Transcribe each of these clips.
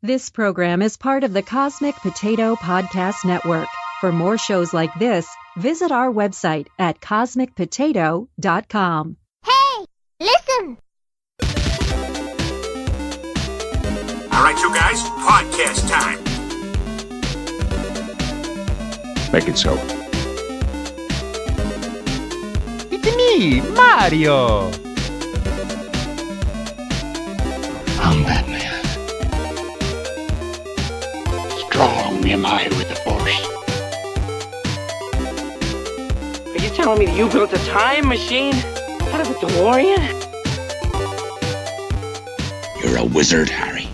This program is part of the Cosmic Potato Podcast Network. For more shows like this, visit our website at cosmicpotato.com. Hey, listen! All right, you guys, podcast time. Make it so. It's me, Mario! I'm Batman. Strong am I with the Force. Are you telling me you built a time machine out of a Delorean? You're a wizard, Harry.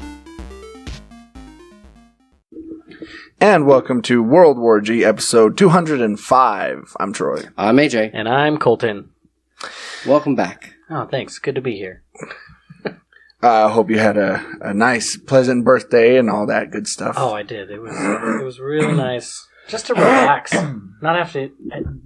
And welcome to World War G, episode 205. I'm Troy. I'm AJ. And I'm Colton. Welcome back. Oh, thanks. Good to be here. I hope you had a nice, pleasant birthday and all that good stuff. Oh, I did. It was really nice. Just to relax. Not have to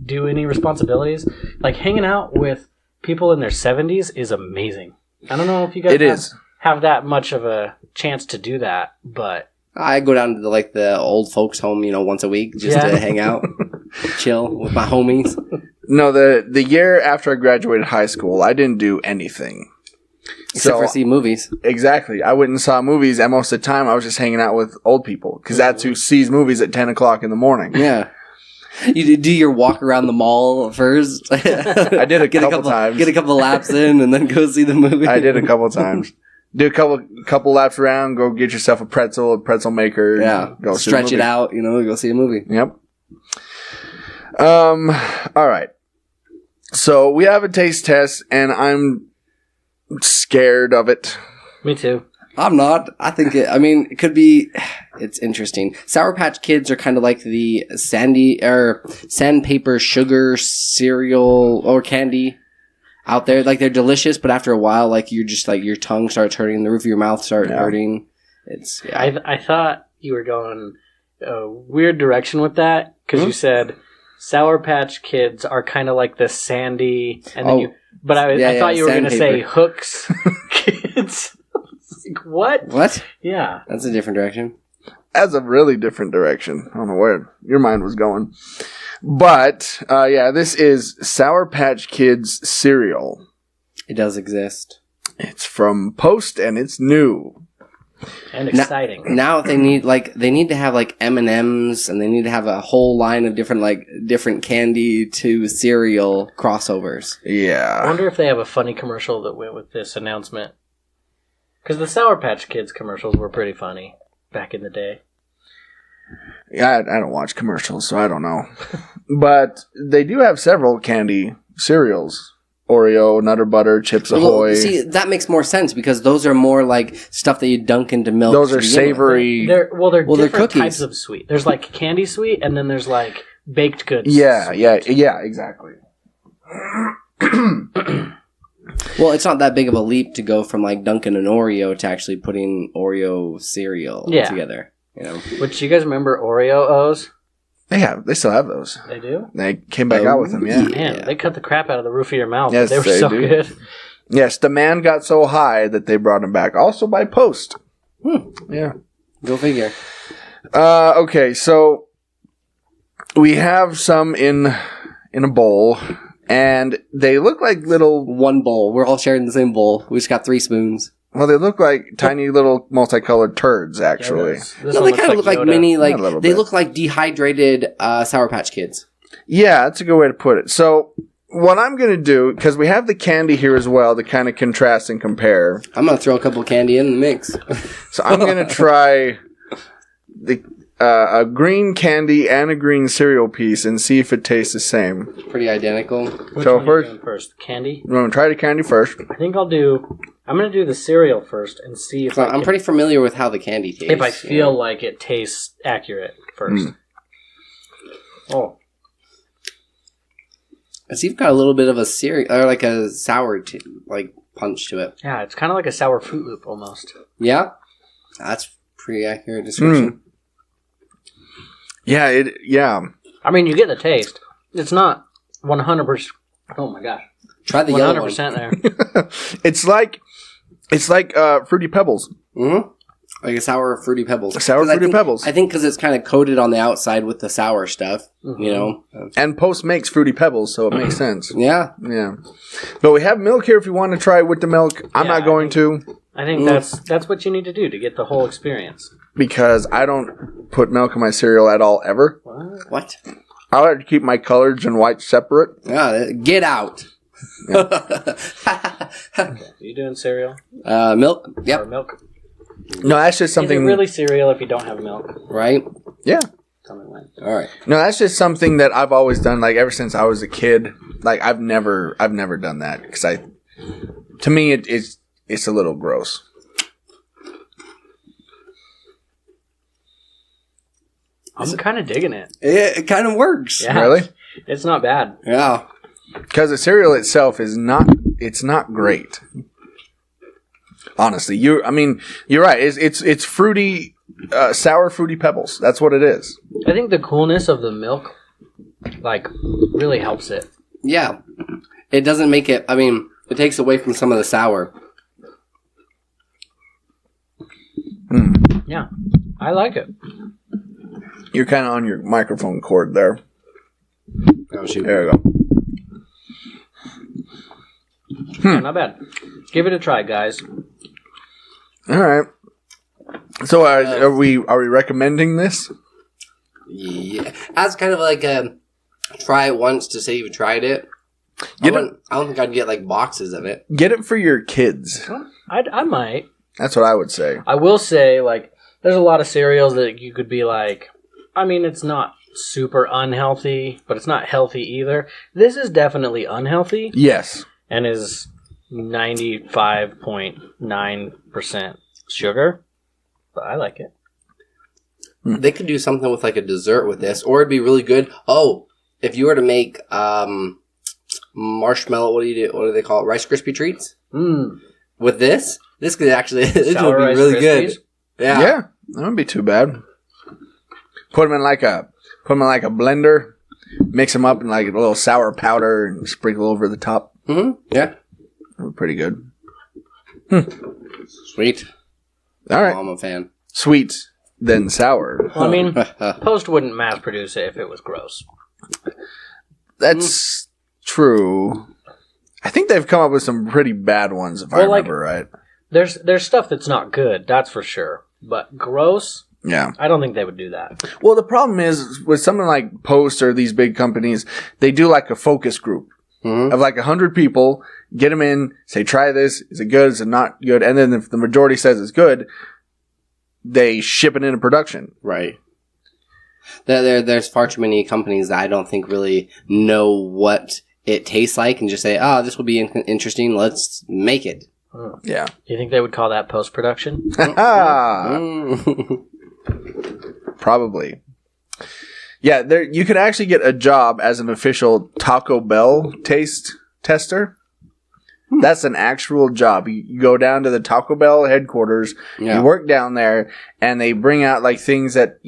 do any responsibilities. Like, hanging out with people in their 70s is amazing. I don't know if you guys have that much of a chance to do that, but... I go down to the old folks home, once a week just to hang out, chill with my homies. No, the year after I graduated high school, I didn't do anything. Except for see movies. Exactly. I went and saw movies, and most of the time I was just hanging out with old people, because that's who sees movies at 10 o'clock in the morning. Yeah. You do your walk around the mall first? I did a couple times. Get a couple laps in, and then go see the movie. I did a couple times. Do a couple laps around, go get yourself a pretzel maker. Yeah. Go stretch it out, go see a movie. Yep. All right. So we have a taste test, and I'm scared of it. Me too. I'm not. I think it could be, it's interesting. Sour Patch Kids are kind of like the sandpaper sugar cereal or candy out there. Like, they're delicious, but after a while, you're just your tongue starts hurting, the roof of your mouth starts hurting. I thought you were going a weird direction with that, because you said Sour Patch Kids are kind of like the sandy, and then I thought you were going to say Hooks Kids. Like, what? What? Yeah. That's a different direction. That's a really different direction. I don't know where your mind was going. But, this is Sour Patch Kids cereal. It does exist. It's from Post, and it's new. And exciting. Now they need to have M&Ms, and they need to have a whole line of different candy to cereal crossovers. Yeah. I wonder if they have a funny commercial that went with this announcement. Because the Sour Patch Kids commercials were pretty funny back in the day. Yeah, I don't watch commercials, so I don't know. But they do have several candy cereals. Oreo, Nutter Butter, Chips Ahoy. Well, see, that makes more sense, because those are more like stuff that you dunk into milk. Those are savory. They're different they're cookies. types of sweet. There's candy sweet, and then there's baked goods. Yeah, exactly. Well, it's not that big of a leap to go from dunking an Oreo to actually putting Oreo cereal together. Which, you guys remember Oreo O's? They still have those. They do? They came back out with them, yeah. Man, they cut the crap out of the roof of your mouth. Yes, they were so good. Yes, demand got so high that they brought them back. Also by Post. Yeah. Go figure. Okay, so we have some in a bowl, and they look like little... One bowl. We're all sharing the same bowl. We just got 3 spoons. Well, they look like tiny little multicolored turds, actually. No, they kind of look like mini, they look like dehydrated Sour Patch Kids. Yeah, that's a good way to put it. So, what I'm going to do, because we have the candy here as well to kind of contrast and compare. I'm going to throw a couple of candy in the mix. So, I'm going to try a green candy and a green cereal piece and see if it tastes the same. Pretty identical. Which one are you doing first? Candy? I'm going to try the candy first. I think I'm going to do the cereal first and see if I'm pretty familiar with how the candy tastes. If I feel like it tastes accurate first. Oh. It's even got a little bit of a cereal, or a sour punch to it. Yeah, it's kind of like a sour Fruit Loop almost. Yeah? That's pretty accurate description. Yeah, I mean, you get the taste. It's not 100%. Oh my gosh. Try the 100% yellow one. there. It's like Fruity Pebbles. Mm-hmm. Like a sour fruity pebbles. Sour fruity pebbles. I think because it's kind of coated on the outside with the sour stuff, you know. And Post makes fruity pebbles, so it makes sense. Yeah. Yeah. But we have milk here if you want to try it with the milk. I'm not going to. I think that's what you need to do to get the whole experience. Because I don't put milk in my cereal at all, ever. What? I like to keep my coloreds and whites separate. Yeah, get out. You doing cereal? Milk? Yep. Or milk? No, that's just something. Is it really cereal if you don't have milk? Right? Yeah. Something like that. All right. No, that's just something that I've always done. Like ever since I was a kid. Like I've never done that because to me it's a little gross. I'm kind of digging it. It kind of works. Yeah. Really? It's not bad. Yeah. Because the cereal itself is not great. Honestly, you're right. It's fruity, sour fruity pebbles. That's what it is. I think the coolness of the milk, like, really helps it. Yeah. It doesn't make it, it takes away from some of the sour. Yeah. I like it. You're kind of on your microphone cord there. Oh, shoot. There you go. Yeah, not bad. Give it a try, guys. All right. So are we recommending this? Yeah. As kind of like a try it once to say you've tried it. I don't think I'd get like boxes of it. Get it for your kids. I might. That's what I would say. I will say, like, there's a lot of cereals that you could be like, it's not super unhealthy, but it's not healthy either. This is definitely unhealthy. Yes. And is 95.9% sugar. But I like it. They could do something with like a dessert with this, or it'd be really good. Oh, if you were to make marshmallow, what do they call it? Rice Krispie treats? With this could actually this would be really good. Yeah. Yeah. That wouldn't be too bad. Put them in like a blender, mix them up in like a little sour powder and sprinkle over the top. Mm-hmm. Yeah. Pretty good. Sweet. All right. I'm a fan. Sweet, then sour. Well, Post wouldn't mass produce it if it was gross. That's true. I think they've come up with some pretty bad ones, if I remember right. There's stuff that's not good, that's for sure. But gross, yeah, I don't think they would do that. Well, the problem is with something like Post or these big companies, they do like a focus group of like 100 people, get them in, say, try this. Is it good? Is it not good? And then if the majority says it's good, they ship it into production. Right. There's far too many companies that I don't think really know what it tastes like and just say, this will be interesting. Let's make it. Yeah. Do you think they would call that post-production? Probably. Yeah, you could actually get a job as an official Taco Bell taste tester. That's an actual job. You go down to the Taco Bell headquarters, you work down there, and they bring out like things that,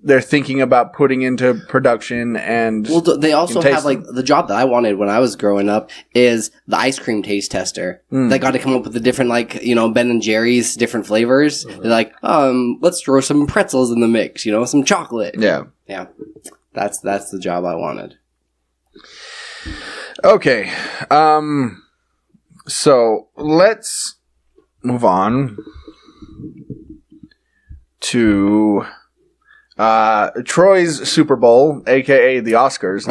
they're thinking about putting into production. And they also have like the job that I wanted when I was growing up is the ice cream taste tester. They got to come up with the different Ben and Jerry's different flavors. They're like, let's throw some pretzels in the mix, some chocolate. Yeah. That's the job I wanted. Okay. So let's move on to Troy's Super Bowl, aka the Oscars.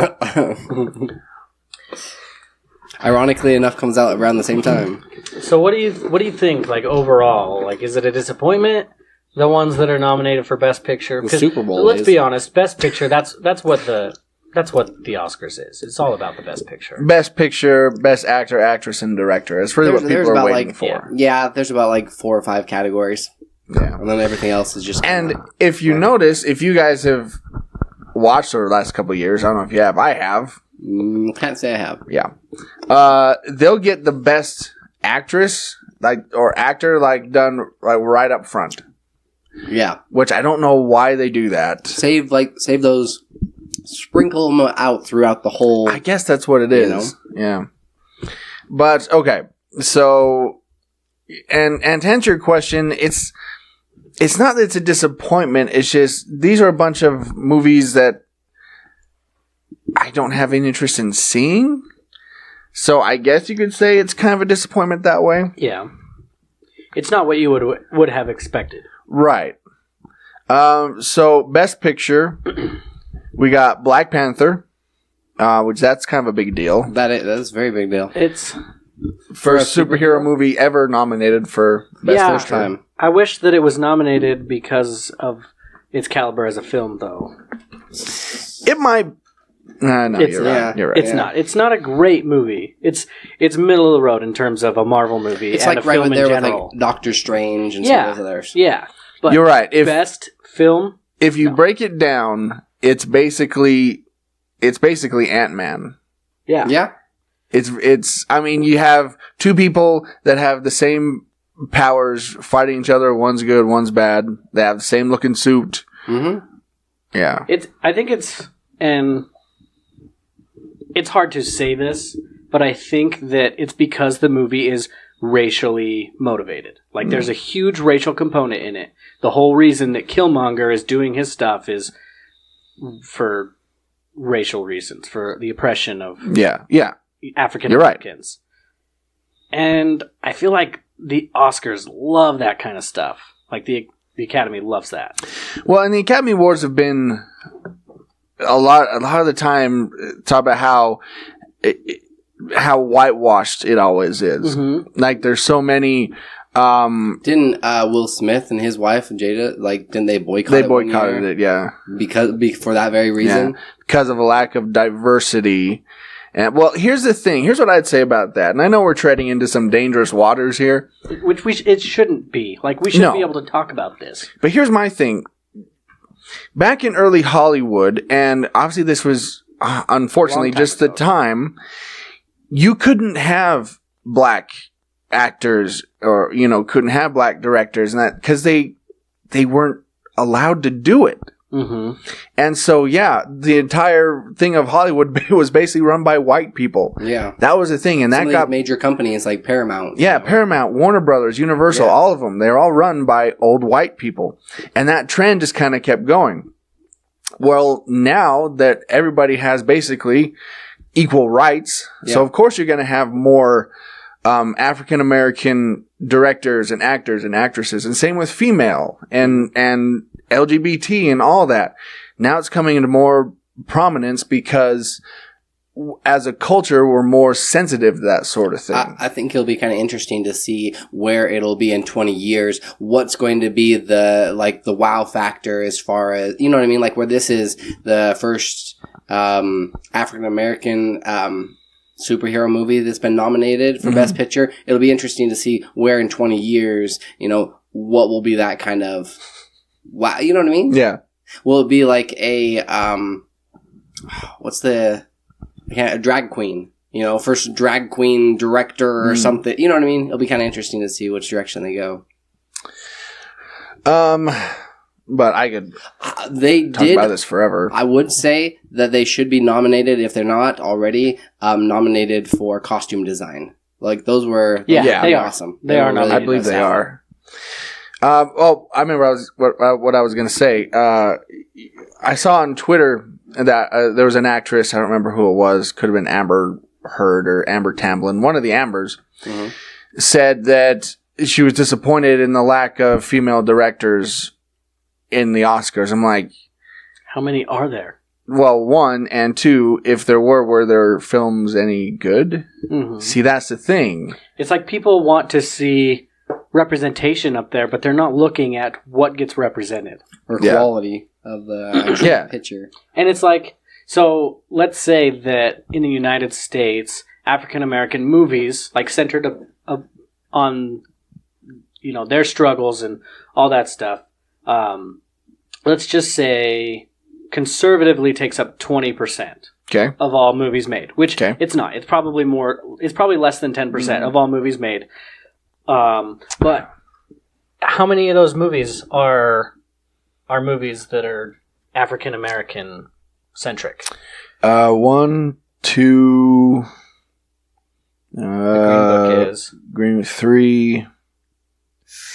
Ironically enough, comes out around the same time. So what do you think, like, overall? Like, is it a disappointment? The ones that are nominated for Best Picture? The Super Bowl. Let's be honest, Best Picture. That's what the Oscars is. It's all about the Best Picture. Best Picture, Best Actor, Actress, and Director. That's really what people are waiting for. Yeah, there's about like 4 or 5 categories. Yeah. And then everything else is just... And if you notice, if you guys have watched over the last couple of years, I don't know if you have, I have. Can't say I have. Yeah. They'll get the Best Actress or Actor done right up front. Yeah. Which I don't know why they do that. Save those... Sprinkle them out throughout the whole... I guess that's what it is. Yeah. But, okay. So, and to answer your question, it's not that it's a disappointment. It's just these are a bunch of movies that I don't have any interest in seeing. So I guess you could say it's kind of a disappointment that way. Yeah. It's not what you would have expected. Right. So Best Picture, we got Black Panther, which that's kind of a big deal. That's a very big deal. It's first superhero movie ever nominated for Best Picture. First time. I wish that it was nominated because of its caliber as a film, though. It might. No, It's you're not. right. You're right. It's not. It's not a great movie. It's middle of the road in terms of a Marvel movie. It's and like a right film there in with general. like Doctor Strange and some of those others. Yeah. But You're right. Best film. If you break it down, it's basically Ant-Man. Yeah. Yeah. It's. I mean, you have two people that have the same powers fighting each other. One's good, one's bad. They have the same looking suit. Mm-hmm. Yeah. I think it's hard to say this, but I think that it's because the movie is racially motivated. Like, there's a huge racial component in it. The whole reason that Killmonger is doing his stuff is for racial reasons, for the oppression of Yeah. African You're right. Americans. And I feel like the Oscars love that kind of stuff. Like, the Academy loves that. Well, and the Academy Awards have been a lot of the time talk about how whitewashed it always is. Mm-hmm. Like, there's so many. Didn't Will Smith and his wife Jada didn't they boycott? They boycotted it, yeah, for that very reason. Yeah, because of a lack of diversity. And well, here's the thing. Here's what I'd say about that. And I know we're treading into some dangerous waters here, Which it shouldn't be. Like, we should be able to talk about this. but here's my thing. Back in early Hollywood, and obviously this was unfortunately just the time, you couldn't have black actors or couldn't have black directors, and that because they weren't allowed to do it. Mm-hmm. And so the entire thing of Hollywood was basically run by white people. Yeah, that was the thing, and some that of got these major companies like Paramount. Yeah, Paramount, Warner Brothers, Universal, all of them. They're all run by old white people. And that trend just kind of kept going. Well, now that everybody has basically equal rights, so of course you're going to have more African American directors and actors and actresses, and same with female and LGBT and all that. Now it's coming into more prominence because as a culture, we're more sensitive to that sort of thing. I think it'll be kind of interesting to see where it'll be in 20 years. What's going to be the wow factor as far as, you know what I mean? Like, where this is the first African American superhero movie that's been nominated for Best Picture. It'll be interesting to see where in 20 years, what will be that kind of wow. You know what I mean? Yeah. Will it be like a drag queen? First drag queen director or something. You know what I mean? It'll be kind of interesting to see which direction they go. But I could talk about this forever. I would say that they should be nominated, if they're not already, nominated for costume design. Like, those were they are awesome. They are really I believe they are. Well, I remember what I was going to say. I saw on Twitter that there was an actress, I don't remember who it was, could have been Amber Heard or Amber Tamblyn, one of the Ambers, said that she was disappointed in the lack of female directors in the Oscars. I'm like, how many are there? Well, one, and two, if there were their films any good? Mm-hmm. See, that's the thing. It's like people want to see representation up there, but they're not looking at what gets represented. Or quality of the actual picture. And it's like, so let's say that in the United States, African American movies, like centered on, their struggles and all that stuff, let's just say conservatively takes up 20% of all movies made, which it's not. It's probably less than 10% of all movies made. But how many of those movies are movies that are African American centric? 1, 2. The Green Book is Green 3.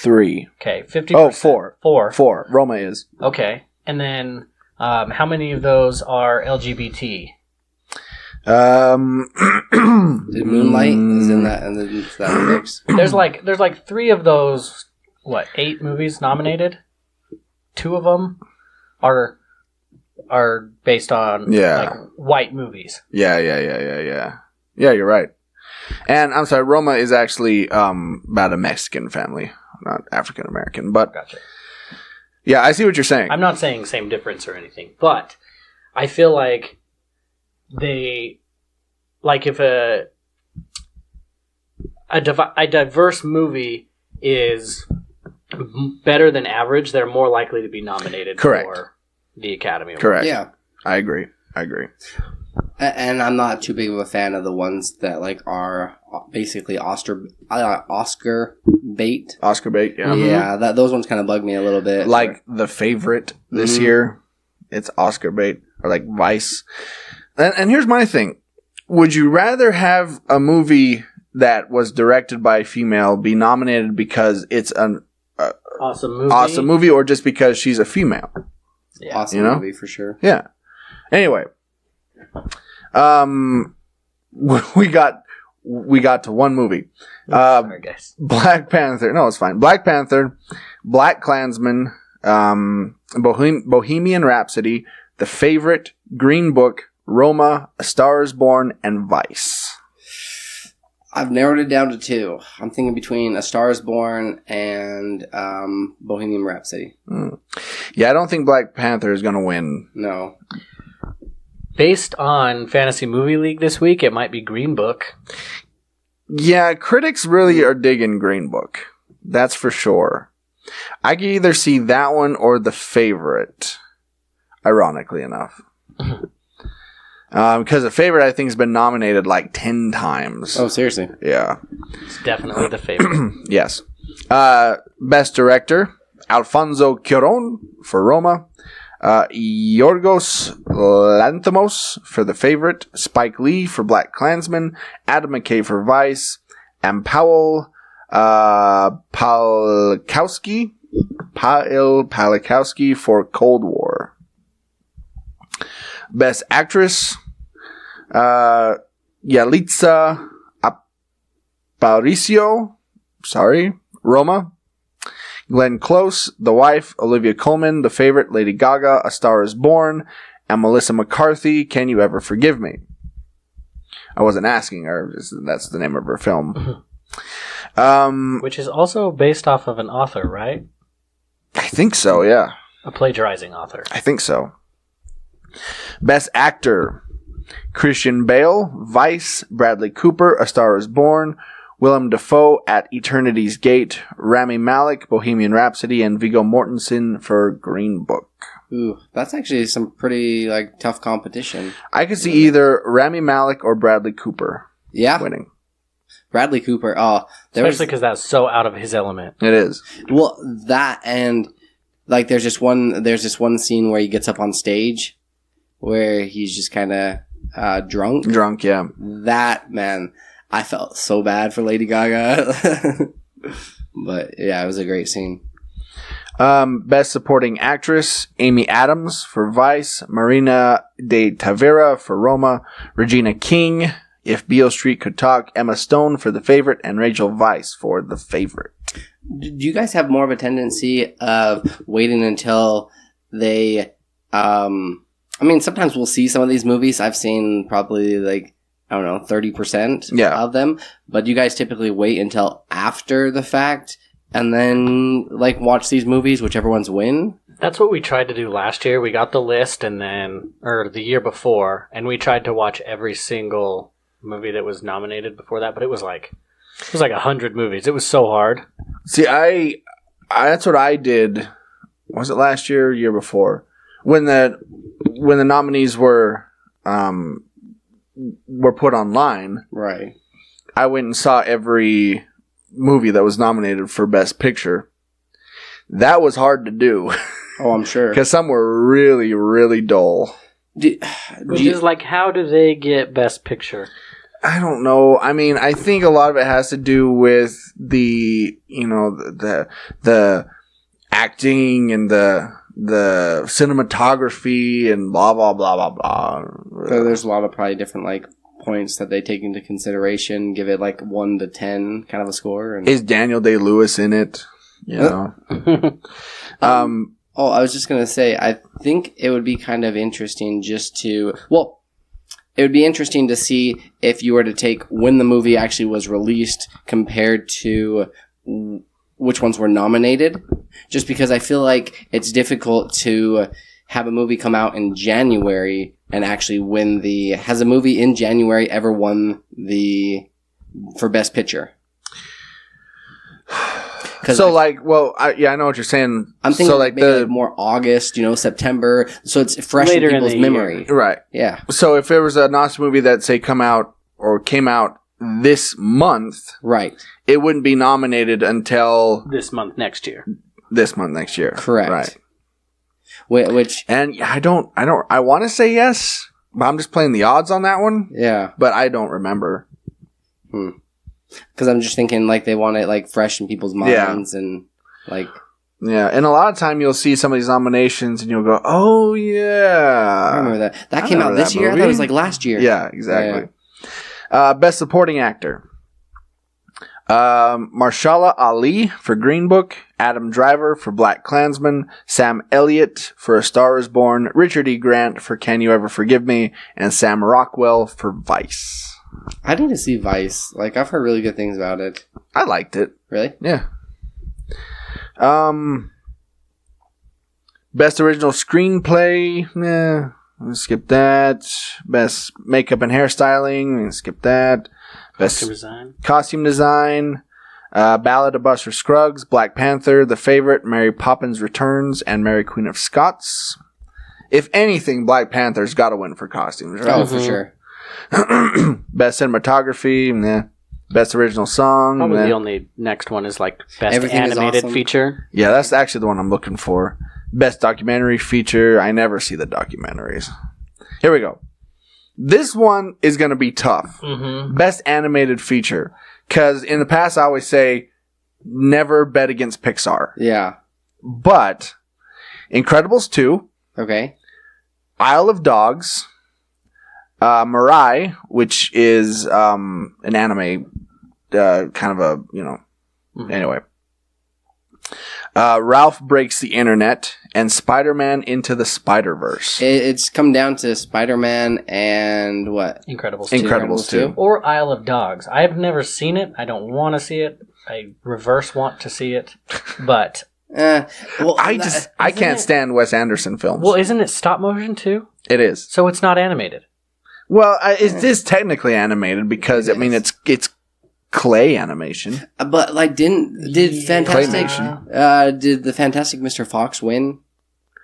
3. Okay, 50%. Oh, 4. 4. 4. Roma is. Okay, and then how many of those are LGBT? Did Moonlight is in that, and then that mix. There's like 3 of those. What, 8 movies nominated? 2 of them are based on like white movies. Yeah. Yeah, you're right. And I'm sorry, Roma is actually about a Mexican family, not African American. But gotcha. Yeah, I see what you're saying. I'm not saying same difference or anything, but I feel like if a diverse movie is better than average, they're more likely to be nominated for the Academy Award. Correct. Yeah. I agree. And I'm not too big of a fan of the ones that like are basically Oscar bait. Oscar bait, yeah. Yeah, those ones kind of bug me a little bit. Like The Favorite this year, it's Oscar bait, or like Vice. And here's my thing. Would you rather have a movie that was directed by a female be nominated because it's an awesome movie, or just because she's a female? Yeah. Awesome movie for sure. Yeah. Anyway, we got to one movie. Sorry, guys. Black Panther. No, it's fine. Black Panther, Black Klansman, Bohemian Rhapsody, The Favorite, Green Book, Roma, A Star Is Born, and Vice. I've narrowed it down to 2. I'm thinking between A Star Is Born and Bohemian Rhapsody. Yeah, I don't think Black Panther is going to win. No. Based on Fantasy Movie League this week, it might be Green Book. Yeah, critics really are digging Green Book. That's for sure. I could either see that one or The Favorite, ironically enough. Because The Favorite, I think, has been nominated like 10 times. Oh, seriously? Yeah. It's definitely The Favorite. Yes. Best Director, Alfonso Cuarón for Roma. Yorgos Lanthimos for The Favorite, Spike Lee for Black Klansman, Adam McKay for Vice, and Paul Palkowski for Cold War. Best Actress, Yalitza Aparicio, Roma. Glenn Close, The Wife, Olivia Colman, The Favorite, Lady Gaga, A Star Is Born, and Melissa McCarthy, Can You Ever Forgive Me? I wasn't asking her, that's the name of her film. Which is also based off of an author, right? I think so, yeah. A plagiarizing author. I think so. Best Actor, Christian Bale, Vice, Bradley Cooper, A Star Is Born, Willem Dafoe, At Eternity's Gate, Rami Malek, Bohemian Rhapsody, and Viggo Mortensen for Green Book. Ooh, that's actually some pretty tough competition. I could see either Rami Malek or Bradley Cooper winning. Bradley Cooper, especially because that's so out of his element. It is. Well, that and there's this one scene where he gets up on stage where he's just kind of drunk. Drunk, yeah. That, man, I felt so bad for Lady Gaga. But yeah, it was a great scene. Best Supporting Actress, Amy Adams for Vice, Marina de Tavera for Roma, Regina King, If Beale Street Could Talk, Emma Stone for The Favorite, and Rachel Weisz for The Favorite. Do you guys have more of a tendency of waiting until they... sometimes we'll see some of these movies. I've seen probably 30% of them. But you guys typically wait until after the fact and then watch these movies, whichever ones win? That's what we tried to do last year. We got the list or the year before, and we tried to watch every single movie that was nominated before that, but it was like 100 movies. It was so hard. See, I that's what I did. Was it last year or year before? When the nominees were put online, right? I went and saw every movie that was nominated for Best Picture. That was hard to do. Oh, I'm sure. Because some were really, really dull. How do they get Best Picture? I don't know. I mean, I think a lot of it has to do with the acting and the cinematography and blah blah blah blah blah. So there's a lot of probably different like points that they take into consideration. Give it like 1 to 10 kind of a score. And... Is Daniel Day-Lewis in it? You know. I was just gonna say, I think it would be kind of interesting it would be interesting to see if you were to take when the movie actually was released compared to which ones were nominated. Just because I feel like it's difficult to have a movie come out in January and actually win has a movie in January ever won for Best Picture? So, I know what you're saying. I'm thinking maybe more August, September, so it's fresh in people's memory. Right. Yeah. So if there was an Oscar movie that, say, came out this month, right, it wouldn't be nominated until... This month next year. Correct. Right. Which... And I want to say yes, but I'm just playing the odds on that one. Yeah. But I don't remember. Because I'm just thinking, they want it, fresh in people's minds and, Yeah, and a lot of time you'll see some of these nominations and you'll go, oh, yeah. I remember that. That came out this year? I thought it was, last year. Yeah, exactly. Yeah. Best Supporting Actor. Mahershala Ali for Green Book, Adam Driver for Black Klansman, Sam Elliott for A Star Is Born, Richard E. Grant for Can You Ever Forgive Me, and Sam Rockwell for Vice. I need to see Vice. I've heard really good things about it. I liked it. Really? Yeah. Best Original Screenplay. Skip that. Best Makeup and Hairstyling. Skip that. Best Costume Design. Ballad of Buster Scruggs, Black Panther, The Favorite, Mary Poppins Returns, and Mary Queen of Scots. If anything, Black Panther's got to win for costumes, right? Oh, for sure. Best cinematography, best original song. Probably the only next one is best Everything animated awesome. feature. Yeah, that's actually the one I'm looking for. Best documentary feature. I never see the documentaries. Here we go. This one is going to be tough. Mm-hmm. Best animated feature. Because in the past I always say never bet against Pixar. Yeah. But Incredibles 2. Okay. Isle of Dogs. Mirai, which is an anime, kind of a, anyway. Ralph Breaks the Internet, and Spider-Man Into the Spider-Verse. It's come down to Spider-Man and what? Incredibles 2. Incredibles 2. Or Isle of Dogs. I have never seen it. I don't want to see it. I reverse want to see it. But... I can't stand Wes Anderson films. Well, isn't it stop motion too? It is. So it's not animated. Well, it is technically animated because it's clay animation. But did Fantastic did the Fantastic Mr. Fox win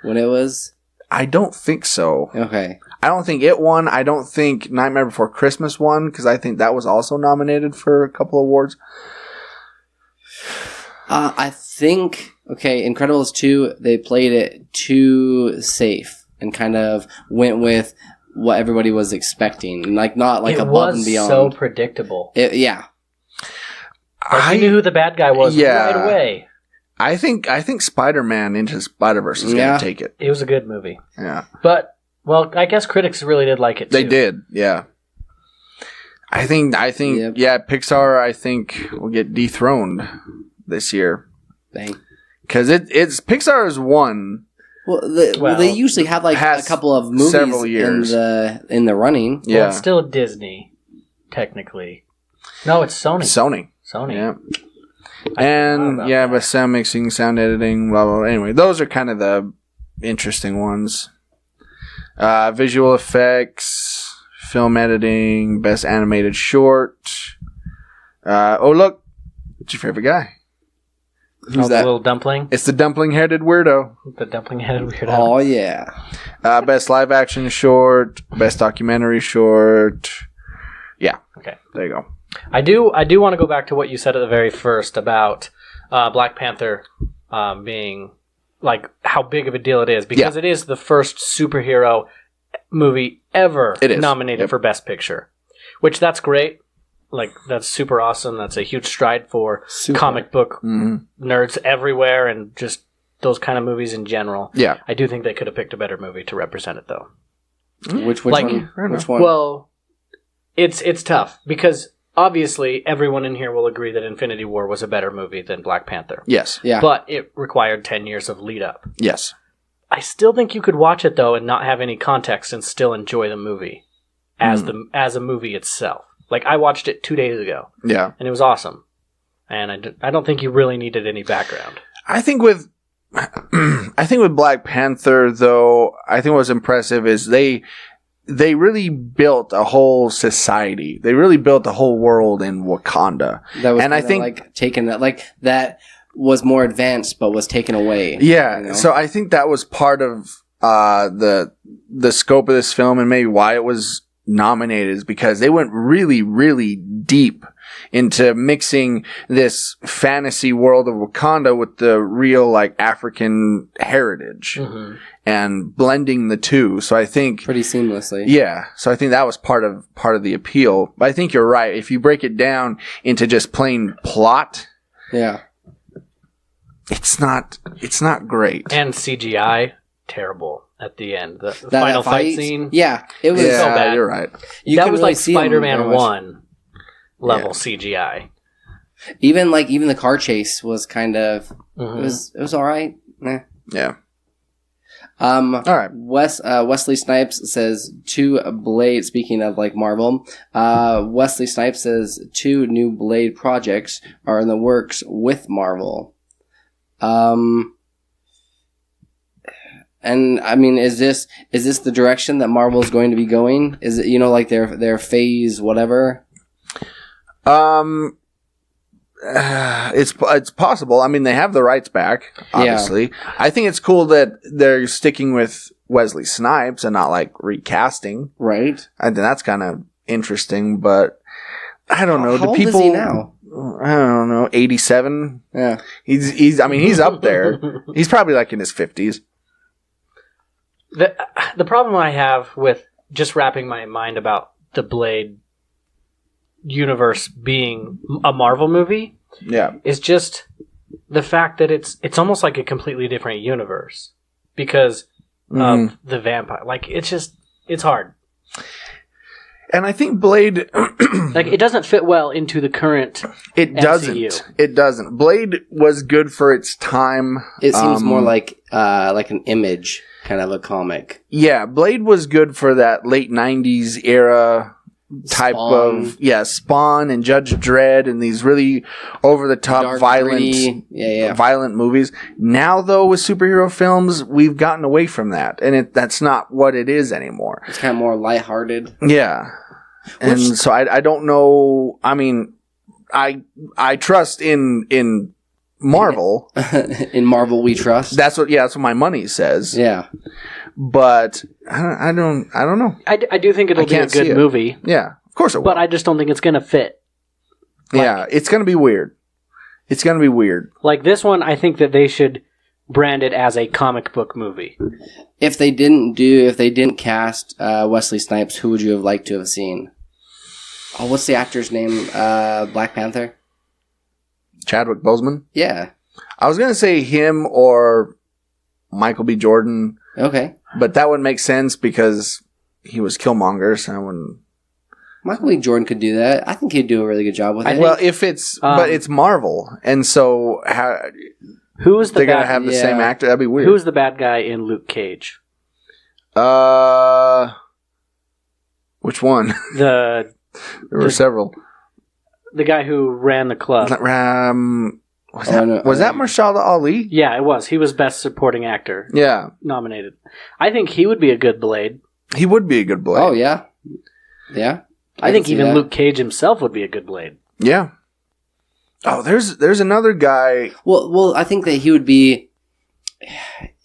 when it was? I don't think so. Okay. I don't think it won. I don't think Nightmare Before Christmas won because I think that was also nominated for a couple awards. I think Incredibles 2 they played it too safe and kind of went with what everybody was expecting, not above and beyond. It was so predictable. Yeah. I knew who the bad guy was right away. I think Spider-Man Into Spider-Verse is going to take it. It was a good movie. Yeah. But, I guess critics really did like it too. They did, yeah. I think, Pixar, I think, will get dethroned this year. Dang. Because it's Pixar's won. Well, they usually have a couple of movies several years in the running. Yeah, well, it's still Disney, technically. No, it's Sony. Sony. Yeah. And but sound mixing, sound editing, blah blah blah. Anyway, those are kind of the interesting ones. Visual effects, film editing, best animated short. Look, it's your favorite guy. Who's that? The little dumpling? It's the dumpling-headed weirdo. The dumpling-headed weirdo. Oh, yeah. Best live-action short, best documentary short. Yeah. Okay. There you go. I do want to go back to what you said at the very first about Black Panther being, how big of a deal it is. Because it is the first superhero movie ever nominated for Best Picture. which that's great. Like, that's super awesome. That's a huge stride for comic book nerds everywhere and just those kind of movies in general. Yeah. I do think they could have picked a better movie to represent it, though. Which one? Which one? Well, it's tough because obviously everyone in here will agree that Infinity War was a better movie than Black Panther. Yes. Yeah. But it required 10 years of lead up. Yes. I still think you could watch it, though, and not have any context and still enjoy the movie as a movie itself. Like, I watched it 2 days ago. Yeah. And it was awesome. And I don't think you really needed any background. I think with Black Panther, though, I think what's impressive is they really built a whole society. They really built a whole world in Wakanda. That was, and I think, like, taken that, like, that was more advanced, but was taken away. Yeah. You know? So I think that was part of the scope of this film and maybe why it was nominated, is because they went really, really deep into mixing this fantasy world of Wakanda with the real, like, African heritage and blending the two. So I think pretty seamlessly. Yeah. So I think that was part of the appeal. But I think you're right. If you break it down into just plain plot, yeah, it's not great. And CGI, terrible at the end. The final fight scene. Yeah, it was so bad. You're right. That was really like Spider-Man 1 level CGI. Even the car chase was kind of it was all right. Yeah. All right. Wesley Snipes says 2 Blade. Speaking of, like, Marvel, Wesley Snipes says 2 new Blade projects are in the works with Marvel. And I mean, is this the direction that Marvel's going to be going? Is it, like their phase whatever? It's possible. I mean, they have the rights back, obviously. Yeah. I think it's cool that they're sticking with Wesley Snipes and not, like, recasting. Right. I think that's kind of interesting, but I don't know. How old is he now? I don't know, 87. Yeah. He's up there. He's probably, like, in his 50s. The problem I have with just wrapping my mind about the Blade universe being a Marvel movie is just the fact that it's almost like a completely different universe because of the vampire. Like, it's hard. And I think Blade like, it doesn't fit well into the current MCU. It doesn't. Blade was good for its time. It seems more like an Image kind of a comic. Yeah, Blade was good for that late 90s era type Spawn. of Spawn and Judge Dredd and these really over the top violent movies. Now, though, with superhero films, we've gotten away from that, and that's not what it is anymore. It's kind of more lighthearted. Yeah, and so I don't know. I mean, I trust in Marvel. In Marvel, we trust. That's what my money says. Yeah. But I don't know. I do think it'll be a good movie. Yeah, of course it will. But I just don't think it's going to fit. Yeah, it's going to be weird. It's going to be weird. Like this one, I think that they should brand it as a comic book movie. If they didn't cast Wesley Snipes, who would you have liked to have seen? Oh, what's the actor's name? Black Panther? Chadwick Boseman? Yeah. I was going to say him or Michael B. Jordan. Okay. But that would make sense because he was Killmonger, so I wouldn't... Michael B. Jordan could do that. I think he'd do a really good job with it. Well, if it's... but it's Marvel, and so... Who's the they're going to have the same actor? That'd be weird. Who's the bad guy in Luke Cage? Which one? There were several. The guy who ran the club. Was that Mahershala Ali? Yeah, it was. He was Best Supporting Actor. Yeah. Nominated. I think he would be a good Blade. He would be a good Blade. Oh, yeah. Yeah. I think even Luke Cage himself would be a good Blade. Yeah. Oh, there's another guy. Well, I think that he would be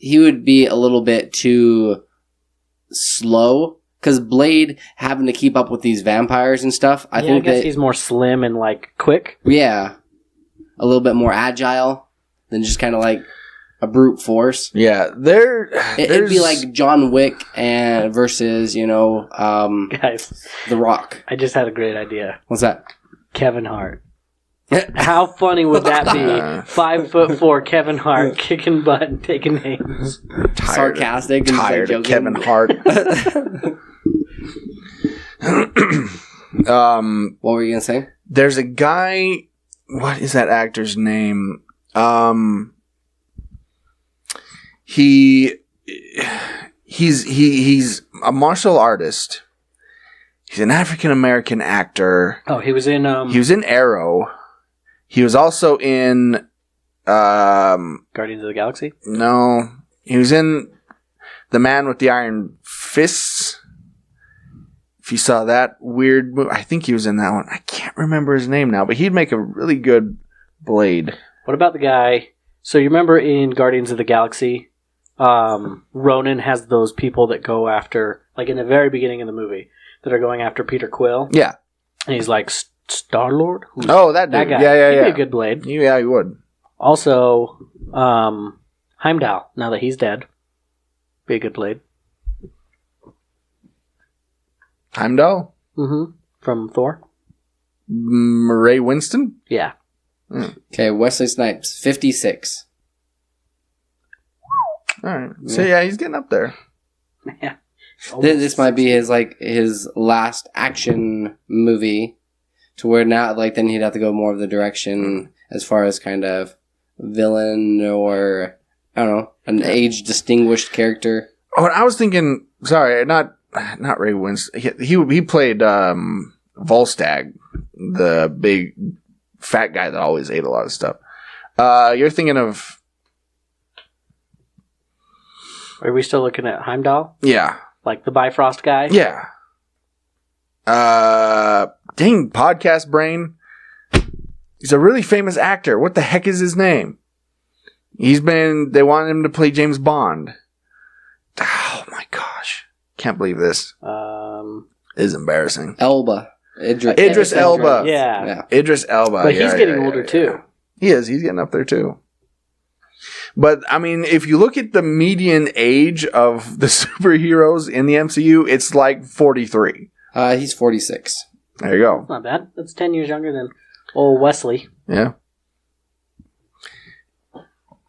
a little bit too slow. Because Blade having to keep up with these vampires and stuff, I think guess he's more slim and, like, quick. Yeah. A little bit more agile than just kind of like... a brute force. Yeah, It'd be like John Wick and versus, Guys, The Rock. I just had a great idea. What's that? Kevin Hart. How funny would that be? 5'4" Kevin Hart kicking butt and taking names. Sarcastic. Tired of Kevin Hart. What were you gonna say? There's a guy. What is that actor's name? He's a martial artist. He's an African American actor. Oh, he was in Arrow. He was also in Guardians of the Galaxy? No. He was in The Man with the Iron Fists. If you saw that weird movie, I think he was in that one. I can't remember his name now, but he'd make a really good Blade. What about the guy? So you remember in Guardians of the Galaxy, Ronan has those people that go after, like in the very beginning of the movie, that are going after Peter Quill. Yeah. And he's like, Star-Lord? Oh, that dude. That guy. Yeah. He'd be a good Blade. Yeah, he would. Also, Heimdall, now that he's dead, be a good Blade. Heimdall? Mm-hmm. From Thor? Ray Winston? Yeah. Okay, Wesley Snipes, 56. All right. So yeah, he's getting up there. Yeah. This might be his last action movie, to where now then he'd have to go more of the direction as far as kind of villain or I don't know, an age distinguished character. Oh, and I was thinking, sorry, not Ray Winston. He played Volstagg, the big fat guy that always ate a lot of stuff. You're thinking of. Are we still looking at Heimdall? Yeah. Like the Bifrost guy? Yeah. Dang, podcast brain. He's a really famous actor. What the heck is his name? They wanted him to play James Bond. Oh my gosh. Can't believe this. It is embarrassing. Elba. Idris Elba. Yeah. Idris Elba. But he's getting older too. He is. He's getting up there too. But, I mean, if you look at the median age of the superheroes in the MCU, it's like 43. He's 46. There you go. That's not bad. That's 10 years younger than old Wesley. Yeah.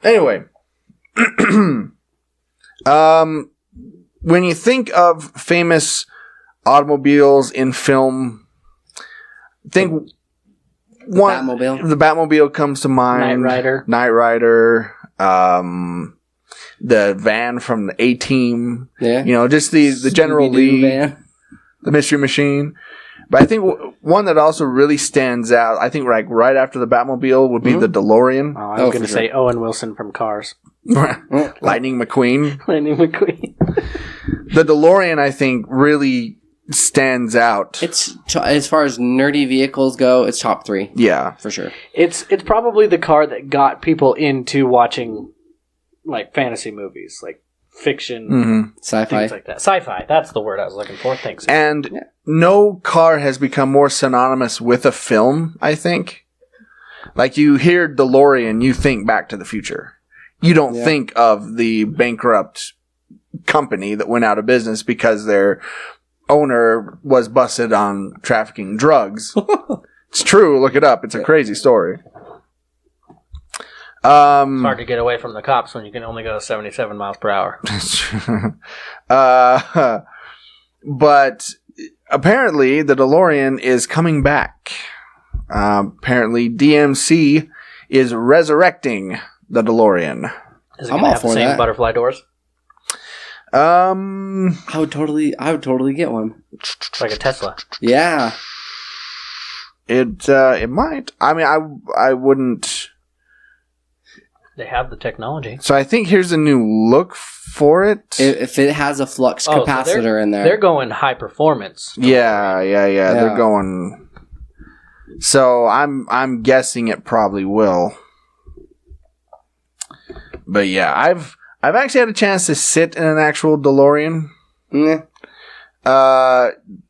Anyway. When you think of famous automobiles in film, think the Batmobile comes to mind. Knight Rider. The van from the A-Team. Yeah. Just the General Lee van. The Mystery Machine. But I think one that also really stands out, I think right after the Batmobile would be the DeLorean. I was going to say Owen Wilson from Cars. Lightning McQueen. Lightning McQueen. The DeLorean, I think, really stands out. It's as far as nerdy vehicles go, it's top 3. Yeah, for sure. It's probably the car that got people into watching like fantasy movies, like fiction, sci-fi, things like that. Sci-fi. That's the word I was looking for. Thanks. And no car has become more synonymous with a film, I think. Like you hear DeLorean, you think Back to the Future. You don't think of the bankrupt company that went out of business because their owner was busted on trafficking drugs. It's true. Look it up. It's a crazy story. It's hard to get away from the cops when you can only go 77 miles per hour. But apparently the DeLorean is coming back. Apparently DMC is resurrecting the DeLorean. Is it going to have the same butterfly doors? I would totally get one. Like a Tesla. Yeah. It might. I mean, I wouldn't. They have the technology. So I think here's a new look for it. If it has a flux capacitor in there. They're going high performance. Yeah. They're going. So I'm guessing it probably will. But yeah, I've actually had a chance to sit in an actual DeLorean.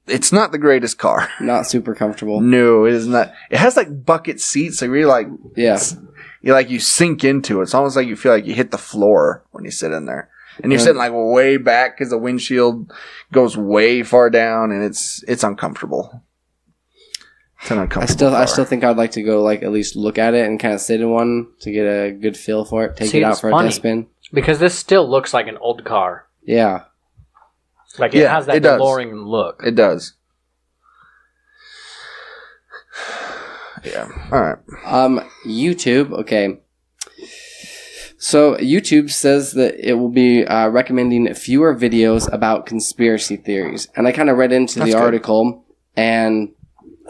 It's not the greatest car. Not super comfortable. No, it is not. It has like bucket seats. So really like, you sink into it. It's almost like you feel like you hit the floor when you sit in there. And you're sitting like way back because the windshield goes way far down, and it's uncomfortable. It's an uncomfortable I still think I'd like to go like at least look at it and kind of sit in one to get a good feel for it. Take it out for a test spin. Because this still looks like an old car. Yeah. Like it has that DeLorean look. It does. Yeah. All right. YouTube. Okay. So YouTube says that it will be recommending fewer videos about conspiracy theories, and I kind of read into the article, and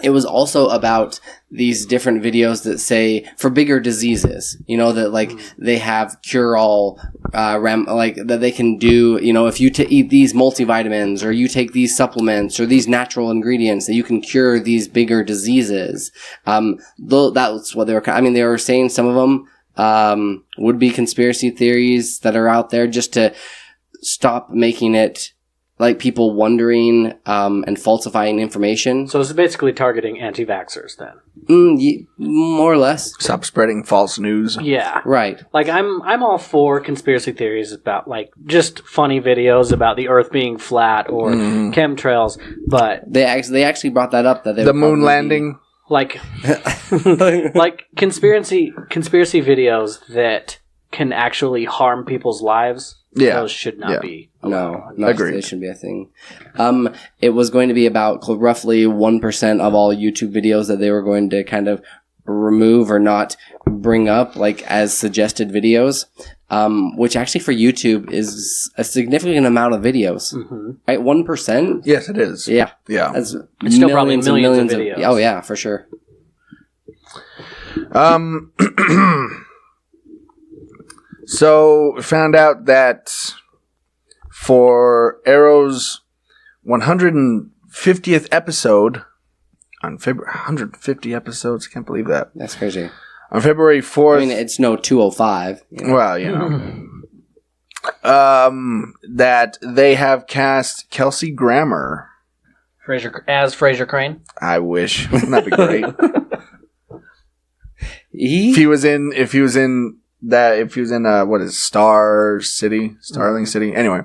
it was also about these different videos that say for bigger diseases, that like they have cure-all, like that they can do, if you eat these multivitamins or you take these supplements or these natural ingredients that you can cure these bigger diseases. That's what they were. I mean, they were saying some of them would be conspiracy theories that are out there just to stop making it like people wondering and falsifying information. So it's basically targeting anti-vaxxers then. More or less. Stop spreading false news. Yeah. Right. Like I'm all for conspiracy theories about like just funny videos about the Earth being flat or chemtrails, but they actually brought that up that the moon landing. Like conspiracy videos that can actually harm people's lives. Yeah, those should not be. No, they shouldn't be a thing. It was going to be about roughly 1% of all YouTube videos that they were going to kind of remove or not bring up, like as suggested videos. Which actually for YouTube is a significant amount of videos, right? 1%. Yes, it is. Yeah, It's still probably millions of videos. Oh yeah, for sure. So we found out that for Arrow's 150th episode on February 150 episodes, I can't believe that. That's crazy. On February 4th. I mean, it's no 205. Well, that they have cast Kelsey Grammar as Fraser Crane. I wish. Wouldn't that be great? If he was in what is Starling City? Anyway.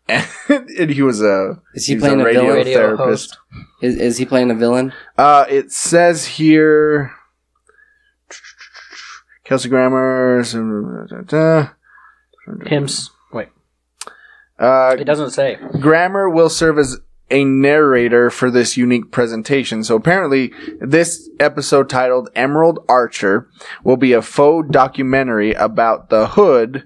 And he was is he playing a radio therapist. Is he playing a villain? It says here Kelsey Grammar. Pimps. Wait. It doesn't say. Grammar will serve as a narrator for this unique presentation. So apparently, this episode titled Emerald Archer will be a faux documentary about the Hood,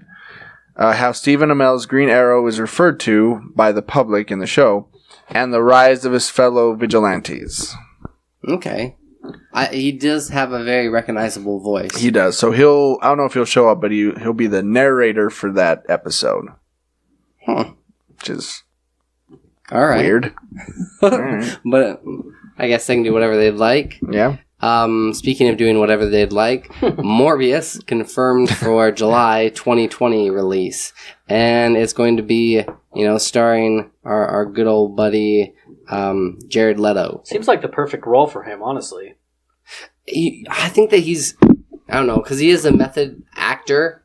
how Stephen Amell's Green Arrow is referred to by the public in the show, and the rise of his fellow vigilantes. Okay. He does have a very recognizable voice. He does. So I don't know if he'll show up, but he'll be the narrator for that episode. Which is all right. Weird. All right. But I guess they can do whatever they'd like. Yeah. Speaking of doing whatever they'd like, Morbius confirmed for July 2020 release. And it's going to be, starring our good old buddy, Jared Leto. Seems like the perfect role for him, honestly. I think that I don't know, because he is a method actor.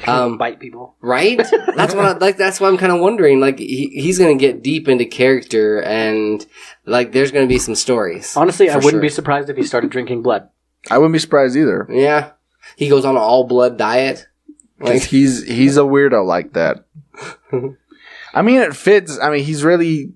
Bite people, right? That's what that's why I'm kind of wondering. Like he's going to get deep into character, and like there's going to be some stories. Honestly, I wouldn't be surprised if he started drinking blood. I wouldn't be surprised either. Yeah, he goes on an all blood diet. Like he's a weirdo like that. I mean, it fits. I mean, he's really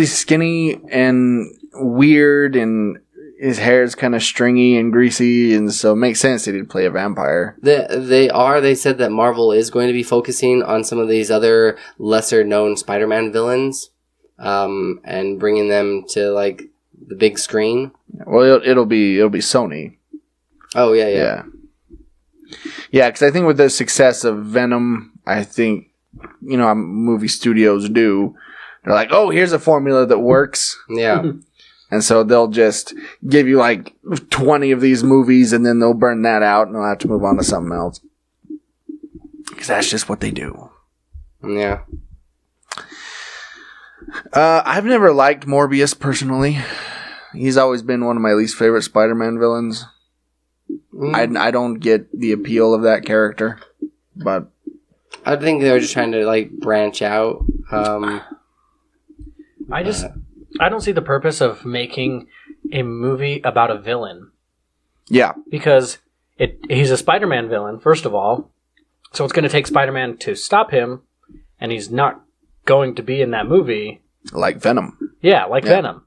skinny and weird, and his hair is kind of stringy and greasy, and so it makes sense that he'd play a vampire. They said that Marvel is going to be focusing on some of these other lesser-known Spider-Man villains, and bringing them to, like, the big screen. Well, it'll be Sony. Oh, yeah. Yeah, because I think with the success of Venom, I think, how movie studios do, they're like, oh, here's a formula that works. Yeah. And so they'll just give you like 20 of these movies, and then they'll burn that out, and they'll have to move on to something else. Because that's just what they do. Yeah. I've never liked Morbius personally. He's always been one of my least favorite Spider-Man villains. I don't get the appeal of that character, but I think they were just trying to like branch out. I don't see the purpose of making a movie about a villain. Yeah, because he's a Spider-Man villain, first of all, so it's going to take Spider-Man to stop him, and he's not going to be in that movie. Like Venom. Yeah, like Venom.